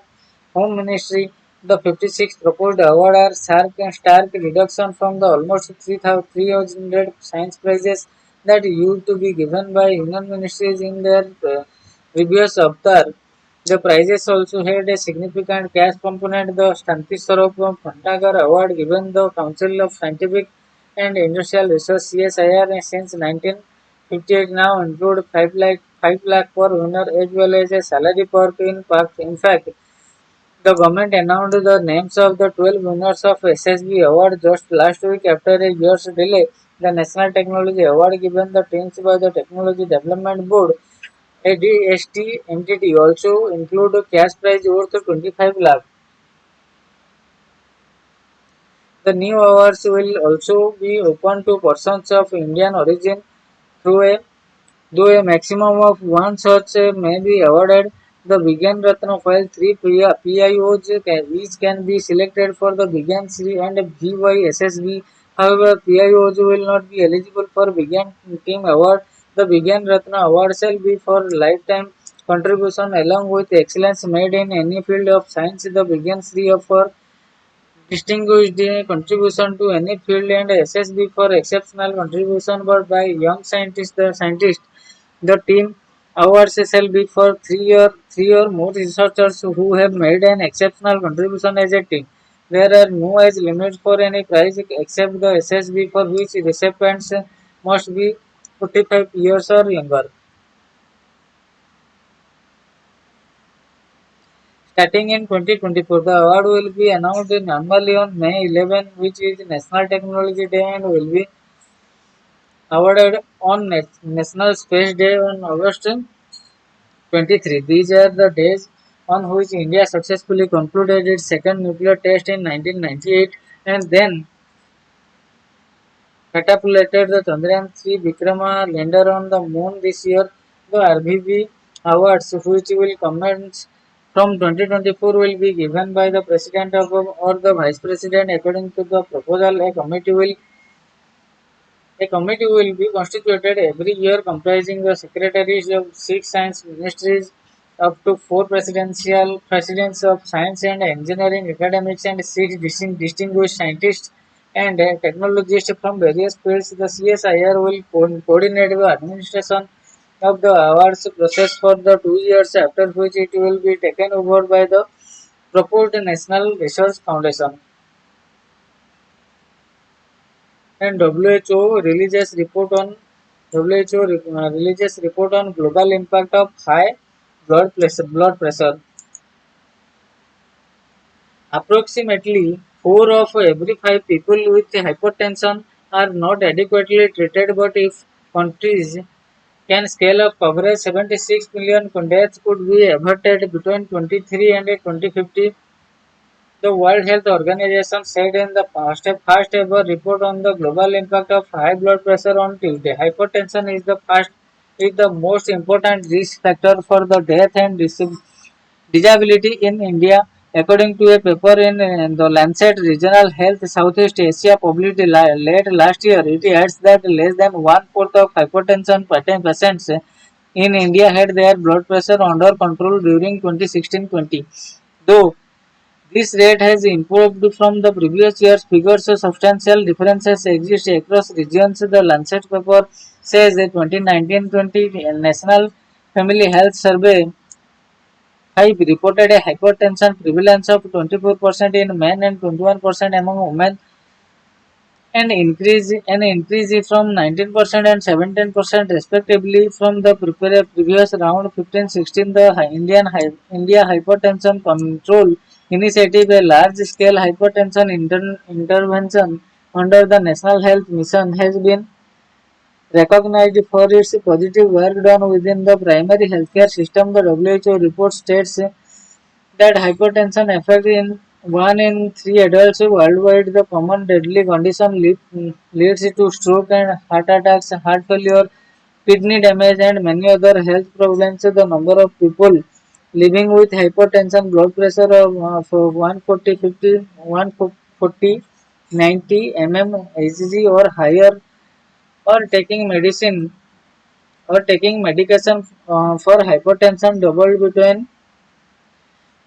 Home Ministry. The 56 proposed award are stark reduction from the almost 3,300 science prizes that used to be given by Union ministries in their previous avatar. The prizes also had a significant cash component. The Shanti Swarup Bhatnagar Award given the Council of Scientific and Industrial Research CSIR since 1958 now include 5 lakh per winner as well as a salary perk in parks. In fact, the government announced the names of the 12 winners of SSB award just last week after a year's delay. The National Technology Award given the teams by the Technology Development Board ADST entity also include a cash prize worth 25 lakh. The new awards will also be open to persons of Indian origin through a though a maximum of one such may be awarded. The Vigyan Ratna file 3 PIOs each can be selected for the Vigyan Sri and VYSSB. However, PIOs will not be eligible for Vigyan Team Award. The Vigyan Ratna Award shall be for lifetime contribution along with excellence made in any field of science. The Vigyan Sri for distinguished contribution to any field and SSB for exceptional contribution but by young scientists. The team awards shall be for three or more researchers who have made an exceptional contribution as a team. There are no age limits for any prize except the SSB for which recipients must be 45 years or younger. Starting in 2024, the award will be announced annually on May 11, which is National Technology Day, and will be awarded on National Space Day on August 23. These are the days on which India successfully concluded its second nuclear test in 1998 and then catapulted the Chandrayaan 3 Vikrama lander on the moon this year. The RBB awards, which will commence from 2024, will be given by the President of or the Vice President according to the proposal. A committee will be constituted every year comprising the secretaries of six science ministries up to four presidential presidents of science and engineering academics and six distinguished scientists and technologists from various fields. The CSIR will coordinate the administration of the awards process for the 2 years, after which it will be taken over by the proposed National Research Foundation. And WHO releases report on global impact of high blood pressure. Approximately 4 of every 5 people with hypertension are not adequately treated, but if countries can scale up coverage, 76 million deaths could be averted between 23 and 2050. The World Health Organization said in the first ever report on the global impact of high blood pressure on Tuesday. Hypertension is the most important risk factor for the death and disability in India, according to a paper in the Lancet Regional Health Southeast Asia published late last year. It adds that less than one fourth of hypertension patients in India had their blood pressure under control during 2016-20. Though this rate has improved from the previous year's figures, so substantial differences exist across regions. The Lancet paper says the 2019-20 National Family Health Survey have reported a hypertension prevalence of 24% in men and 21% among women, an increase from 19% and 17% respectively from the previous round 15-16. The India Hypertension Control Initiative, a large-scale hypertension intervention under the National Health Mission, has been recognized for its positive work done within the primary healthcare system. The WHO report states that hypertension affects in 1 in 3 adults worldwide. The common deadly condition leads to stroke and heart attacks, heart failure, kidney damage, and many other health problems. The number of people living with hypertension, blood pressure of 140 50, 140 90 mm Hg or higher, or taking medication for hypertension doubled between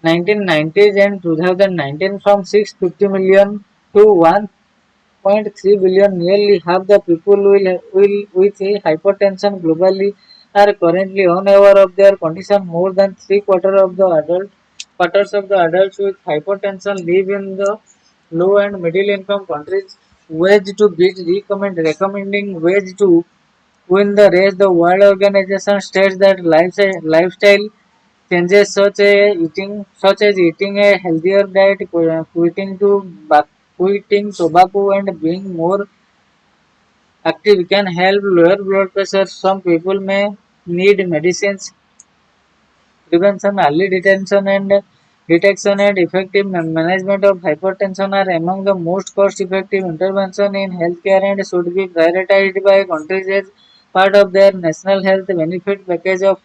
1990s and 2019 from 650 million to 1.3 billion. Nearly half the people with hypertension globally are currently unaware of their condition. More than quarters of the adults with hypertension live in the low and middle income countries. Wage to beat recommending wage to win the race. The World Organization states that lifestyle changes such as eating a healthier diet, quitting tobacco, and being more active can help lower blood pressure. Some people may need medicines. Prevention, early detection and effective management of hypertension are among the most cost-effective intervention in healthcare and should be prioritized by countries as part of their national health benefit package of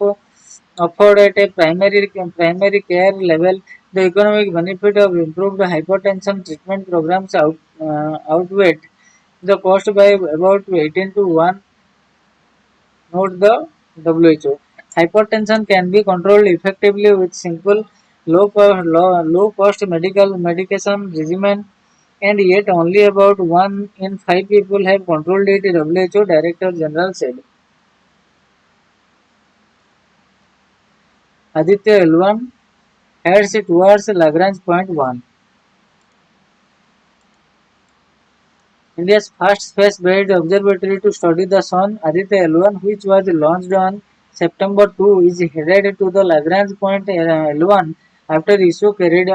offered at a primary care level. The economic benefit of improved hypertension treatment programs outweigh the cost by about 18 to 1. Note the WHO. Hypertension can be controlled effectively with simple, low cost medication regimen, and yet only about 1 in 5 people have controlled it, WHO Director General said. Aditya L1 heads towards Lagrange point 1. India's first space-based observatory to study the Sun, Aditya L1, which was launched on September 2, is headed to the Lagrange point L1 after ISRO carried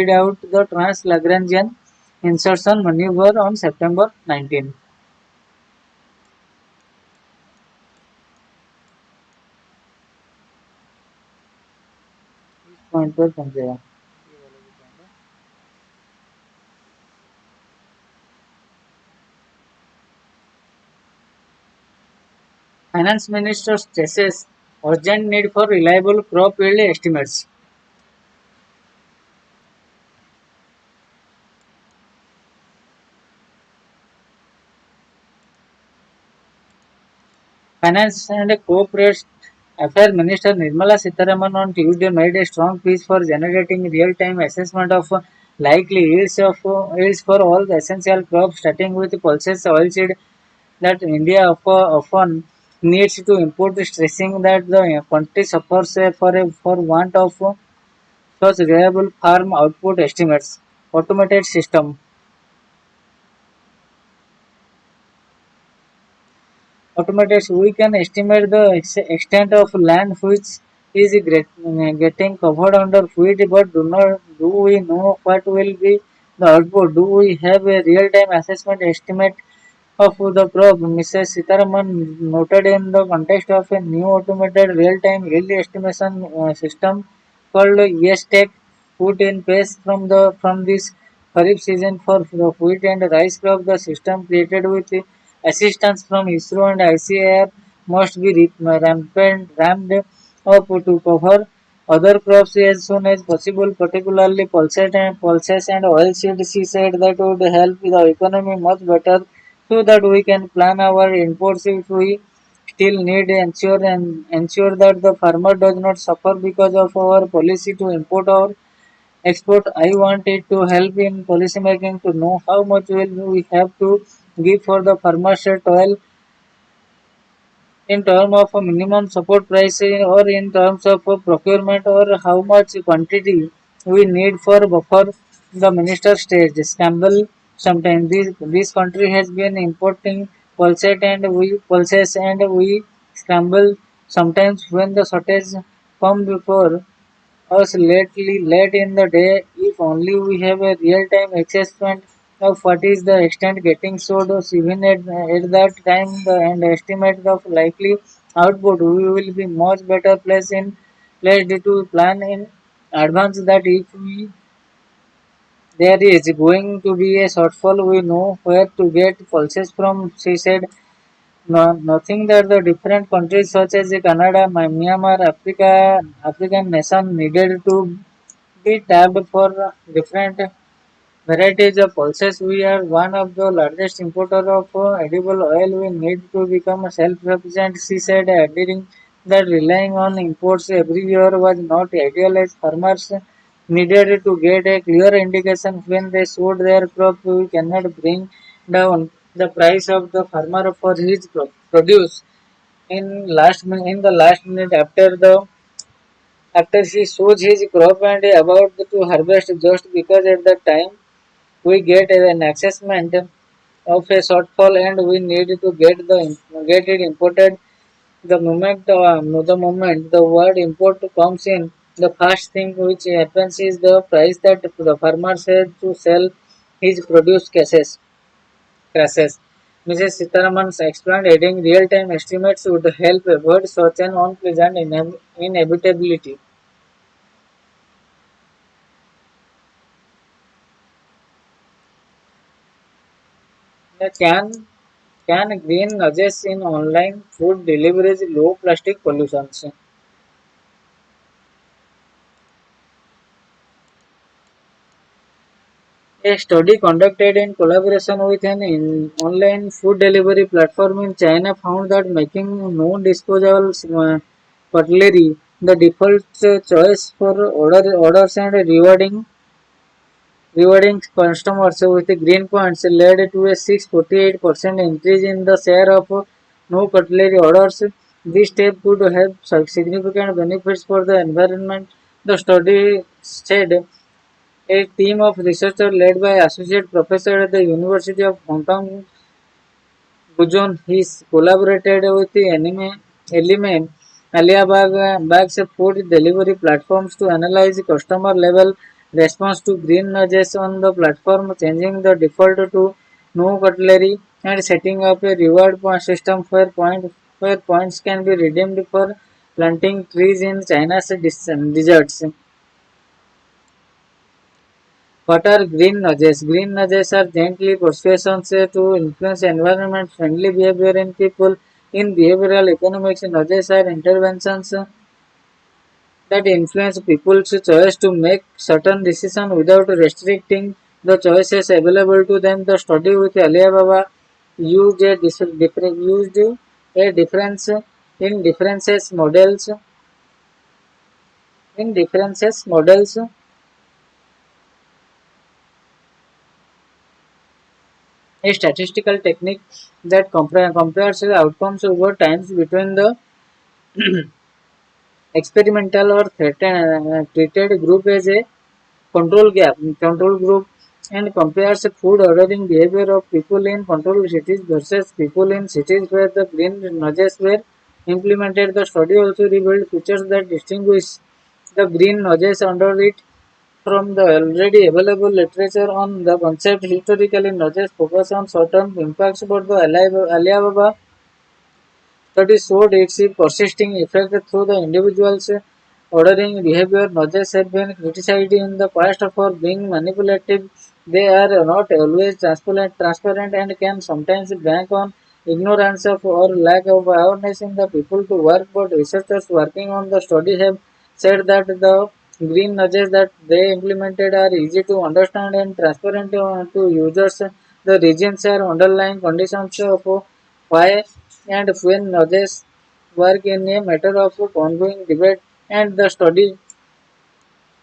out the Trans-Lagrangian insertion maneuver on September 19. Point पर पहुंचेगा. Finance Minister stresses urgent need for reliable crop yield estimates. Finance and corporate Affairs Minister Nirmala Sitharaman on Tuesday made a strong pitch for generating real-time assessment of likely yields for all the essential crops, starting with pulses oilseed that India often needs to import, stressing that the country suffers for want of such reliable farm output estimates. Automated system. Automated, we can estimate the extent of land which is getting covered under wheat, but do we know what will be the output? Do we have a real-time assessment estimate of the crop? Mrs. Sitaraman noted in the context of a new automated real-time yield estimation system called YesTech put in place from this Kharif season for the wheat and rice crop. The system created with assistance from ISRO and ICAR must be ramped up to cover other crops as soon as possible, particularly pulses and oilseed. She said that would help the economy much better so that we can plan our imports if we still need ensure that the farmer does not suffer because of our policy to import or export. I want it to help in policy making to know how much will we have to give for the farmers toil in terms of a minimum support price or in terms of a procurement or how much quantity we need for buffer. The minister stated Campbell sometimes this country has been importing pulses and we scramble sometimes when the shortage come before us late in the day. If only we have a real-time assessment of what is the extent getting sold, even at that time and estimate the likely output, we will be much better placed to plan in advance that if there is going to be a shortfall, we know where to get pulses from. She said no, nothing that the different countries such as Canada, Myanmar, African nation needed to be tapped for different varieties of pulses. We are one of the largest importer of edible oil. We need to become self-sufficient, she said, adding that relying on imports every year was not ideal as farmers needed to get a clear indication when they sowed their crop. We cannot bring down the price of the farmer for his produce in the last minute after he sows his crop and about to harvest just because at that time we get an assessment of a shortfall and we need to get it imported. The moment the word import comes in, the first thing which happens is the price that the farmer has to sell his produce cases. Mrs. Sitaraman explained, adding real-time estimates would help avoid such an unpleasant inevitability. The can green nudges in online food deliveries low plastic pollutions. A study conducted in collaboration with an online food delivery platform in China found that making non-disposable cutlery the default choice for orders and rewarding customers with green points led to a 648% increase in the share of no cutlery orders. This step could have significant benefits for the environment, the study said. A team of researchers led by Associate Professor at the University of Hong Kong, Guzhou, has collaborated with the Element Alibag's food delivery platforms to analyze customer level response to green nudges on the platform, changing the default to no cutlery and setting up a reward system where points can be redeemed for planting trees in China's deserts. What are green nudges? Green nudges are gently persuasions to influence environment friendly behavior in people. In behavioral economics, nudges are interventions that influence people's choice to make certain decisions without restricting the choices available to them. The study with Alibaba used a difference In differences models, a statistical technique that compares the outcomes over times between the experimental or treated group as a control group and compares food ordering behavior of people in control cities versus people in cities where the green nudges were implemented. The study also revealed features that distinguish the green nudges under it from the already available literature on the concept. Historically, nudges focus on short-term impacts, but the Alibaba study showed its persisting effect through the individual's ordering behavior. Nudges have been criticized in the past for being manipulative. They are not always transparent and can sometimes bank on ignorance of or lack of awareness in the people to work. But researchers working on the study have said that the green nudges that they implemented are easy to understand and transparent to users. The reasons are underlying conditions of why and when nudges work in a matter of ongoing debate, and the study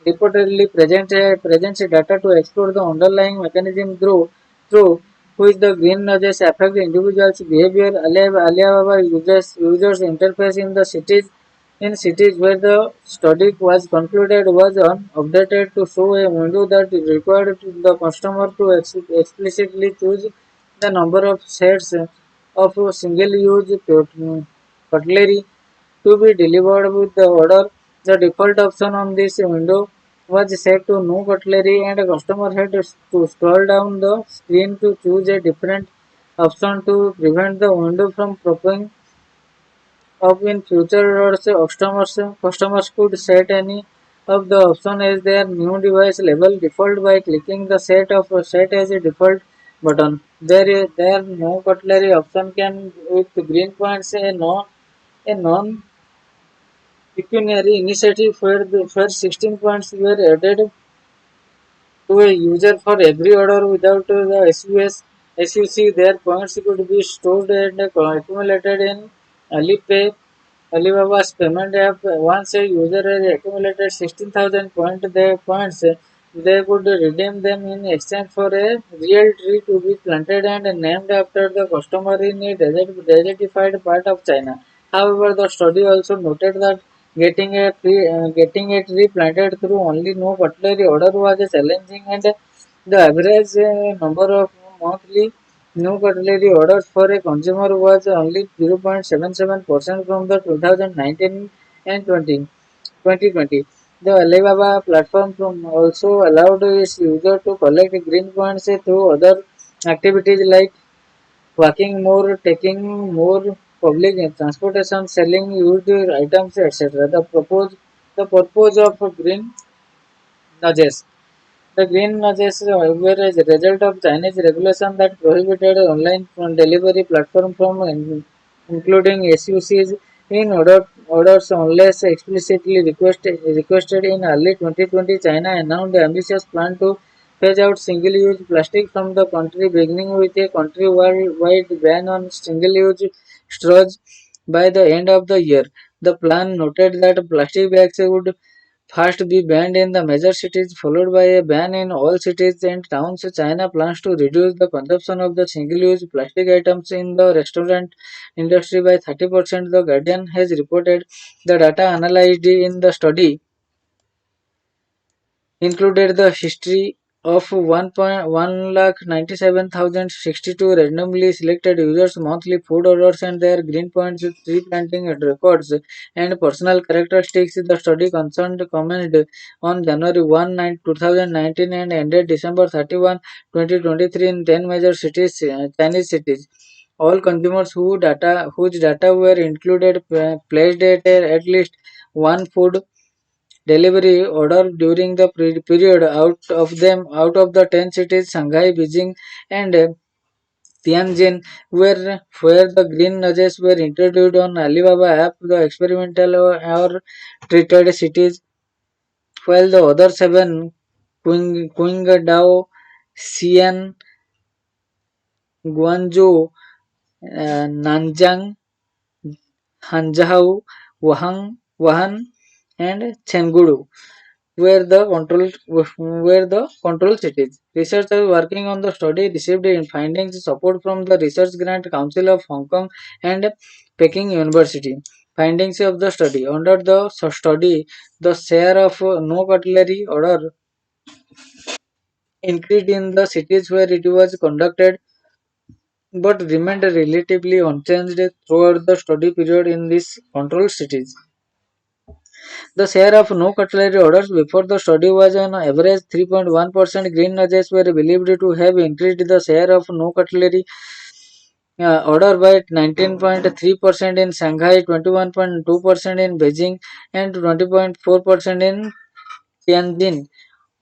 reportedly presents data to explore the underlying mechanism through which the green nudges affect the individual's behavior. Alibaba users interface in cities where the study was concluded was updated to show a window that required the customer to explicitly choose the number of sets of single-use cutlery to be delivered with the order. The default option on this window was set to no cutlery and a customer had to scroll down the screen to choose a different option to prevent the window from popping up in future orders. Customers could set any of the option as their new device level default by clicking the set as a default button. There no cutlery option can with green points a non pecuniary initiative where 16 points were added to a user for every order without the SUC. Their points could be stored and accumulated in Alipay, Alibaba's payment app. Once a user has accumulated 16,000 points, they could redeem them in exchange for a real tree to be planted and named after the customer in a desertified part of China. However, the study also noted that getting a tree planted through only no cutlery order was challenging, and the average number of monthly no cutlery orders for a consumer was only 0.77% from the 2019 and 2020. The Alibaba platform also allowed its user to collect green points through other activities like walking more, taking more public transportation, selling used items, etc. The purpose of green nudges. The green nudges were a result of Chinese regulation that prohibited online delivery platform from including SUCs in orders unless explicitly requested in early 2020. China announced an ambitious plan to phase out single-use plastic from the country, beginning with a country-wide ban on single-use straws by the end of the year. The plan noted that plastic bags would first be banned in the major cities, followed by a ban in all cities and towns. China plans to reduce the consumption of the single-use plastic items in the restaurant industry by 30%. The Guardian has reported the data analyzed in the study included the history of 1,97,062 randomly selected users' monthly food orders and their green points tree planting records and personal characteristics. The study commenced on January 1, 2019 and ended December 31, 2023 in 10 major Chinese cities. All consumers whose data were included placed at least one food delivery order during the period. Out of the 10 cities, Shanghai, Beijing, and Tianjin where the green nudges were introduced on Alibaba app, the experimental or treated cities, while the other seven Qingdao, Xi'an, Guangzhou, Nanjing, Hanzhou, Wuhan, and Chengdu were the control cities. Researchers working on the study received in findings support from the Research Grant Council of Hong Kong and Peking University. Findings of the study. Under the study, the share of no cutlery order increased in the cities where it was conducted but remained relatively unchanged throughout the study period in these controlled cities. The share of no cutlery orders before the study was on average 3.1%. Green nudges were believed to have increased the share of no cutlery order by 19.3% in Shanghai, 21.2% in Beijing, and 20.4% in Tianjin.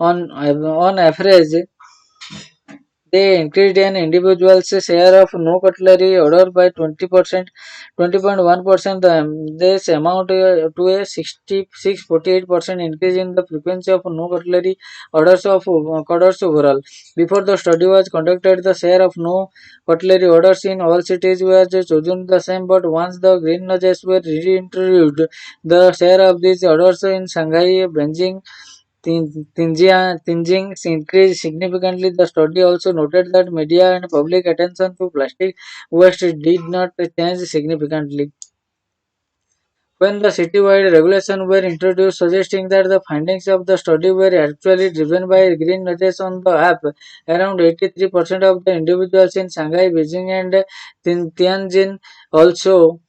On average, they increased an individual's share of no cutlery order by 20%, 20.1%. This amount to a 66.48% increase in the frequency of no cutlery orders overall. Before the study was conducted, the share of no cutlery orders in all cities was chosen the same, but once the green nudges were reintroduced, the share of these orders in Shanghai, Beijing, Tianjin increased significantly. The study also noted that media and public attention to plastic waste did not change significantly. When the citywide regulations were introduced, suggesting that the findings of the study were actually driven by green nudges on the app, around 83% of the individuals in Shanghai, Beijing, and Tianjin also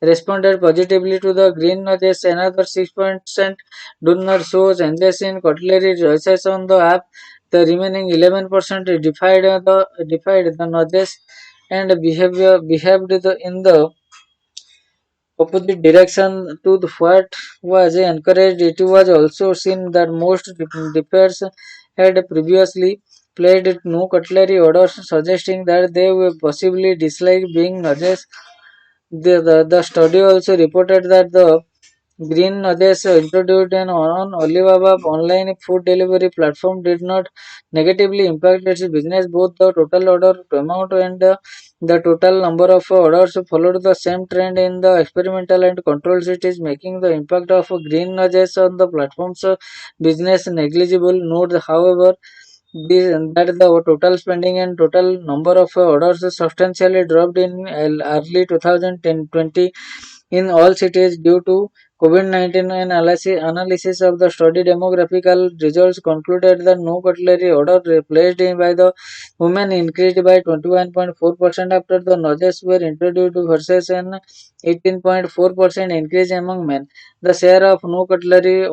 responded positively to the green nudges. Another 6% do not show changes in cutlery choices on the app. The remaining 11% defied the nudges and behaved in the opposite direction to what was encouraged. It was also seen that most debaters had previously played no cutlery orders, suggesting that they were possibly disliked being nudges. The study also reported that the green nudges introduced on Alibaba online food delivery platform did not negatively impact its business. Both the total order amount and the total number of orders followed the same trend in the experimental and control cities, making the impact of green nudges on the platform's business negligible. Note, however, that the total spending and total number of orders substantially dropped in early 2020 in all cities due to COVID-19 analysis of the study demographical results concluded that no cutlery order replaced by the women increased by 21.4% after the nudges were introduced versus an 18.4% increase among men. The share of no cutlery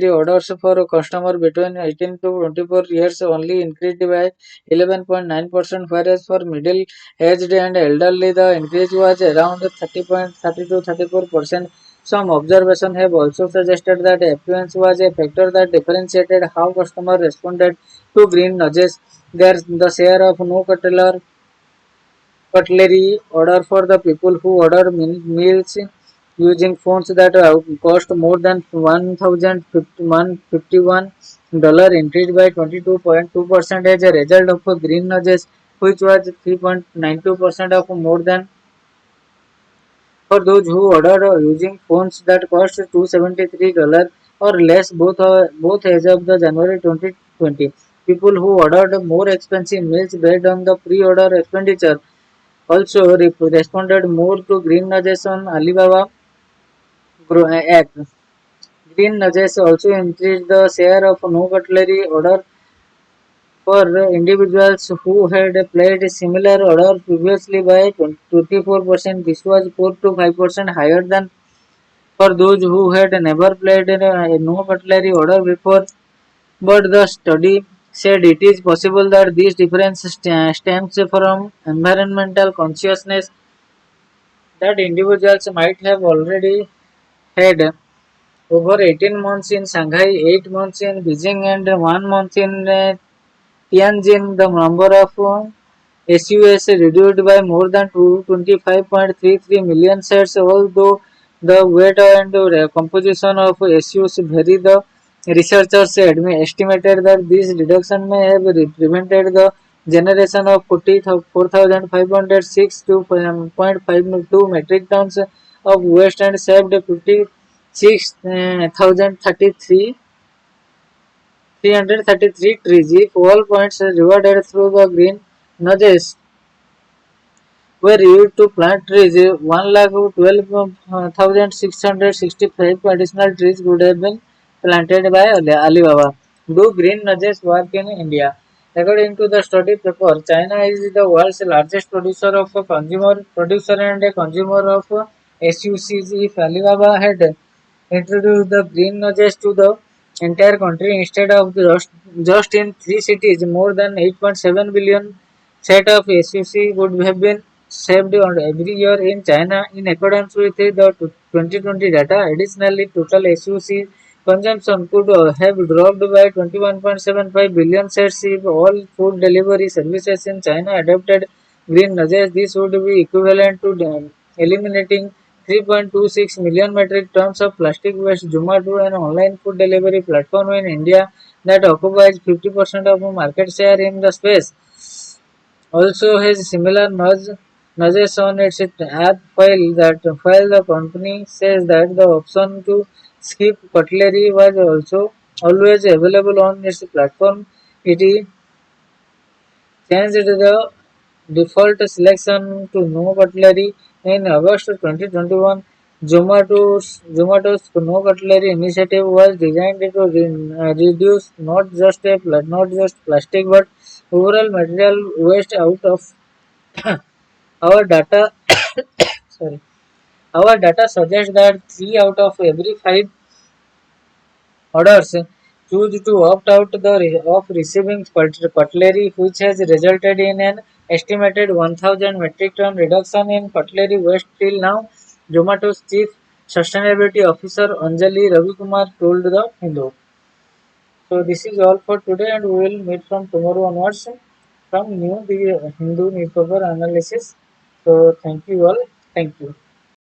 orders for customer between 18 to 24 years only increased by 11.9%, whereas for middle aged and elderly the increase was around 30.30 to 34%. Some observations have also suggested that affluence was a factor that differentiated how customers responded to green nudges. There, the share of no cutlery order for the people who order meals using phones that cost more than $1,051 increased by 22.2% as a result of green nudges, which was 3.92% of more than for those who ordered using phones that cost $273 or less both as of the January 2020. People who ordered more expensive meals based on the pre-order expenditure also responded more to green nudges on Alibaba app. Green nudges also increased the share of no cutlery order for individuals who had placed similar order previously by 24%. This was 4 to 5% higher than for those who had never placed a no cutlery order before. But the study said it is possible that this difference stems from environmental consciousness that individuals might have already had over 18 months in Shanghai, 8 months in Beijing, and 1 month in Tianjin. The number of SUS reduced by more than 25.33 million sets, although the weight and composition of SUs vary. The researchers estimated that this reduction may have prevented the generation of 4,506 to 0.52 metric tons of waste and saved 56,033 333 trees. If all points are rewarded through the green nudges were used to plant trees, 1,12,665 additional trees would have been planted by Alibaba. Do green nudges work in India? According to the study paper, China is the world's largest producer of a producer and a consumer of SUCs. If Alibaba had introduced the green nudges to the entire country instead of just in three cities, more than 8.7 billion set of SUC would have been saved on every year in China in accordance with the 2020 data. Additionally, total SUC consumption could have dropped by 21.75 billion sets if all food delivery services in China adopted green nudges. This would be equivalent to eliminating 3.26 million metric tons of plastic waste. Zomato, an online food delivery platform in India that occupies 50% of the market share in the space, also has similar nudges on its app file. While the company says that the option to skip cutlery was also always available on its platform, it changed the default selection to no cutlery in August 2021. Zomato's no cutlery initiative was designed to reduce not just plastic but overall material waste out of our data. Sorry, our data suggests that 3 out of every 5 orders choose to opt out of receiving cutlery, which has resulted in an estimated 1,000 metric ton reduction in cutlery waste till now. Zomato's chief sustainability officer Anjali Ravikumar told the Hindu. So this is all for today, and we will meet from tomorrow onwards from new the Hindu newspaper analysis. So thank you all. Thank you.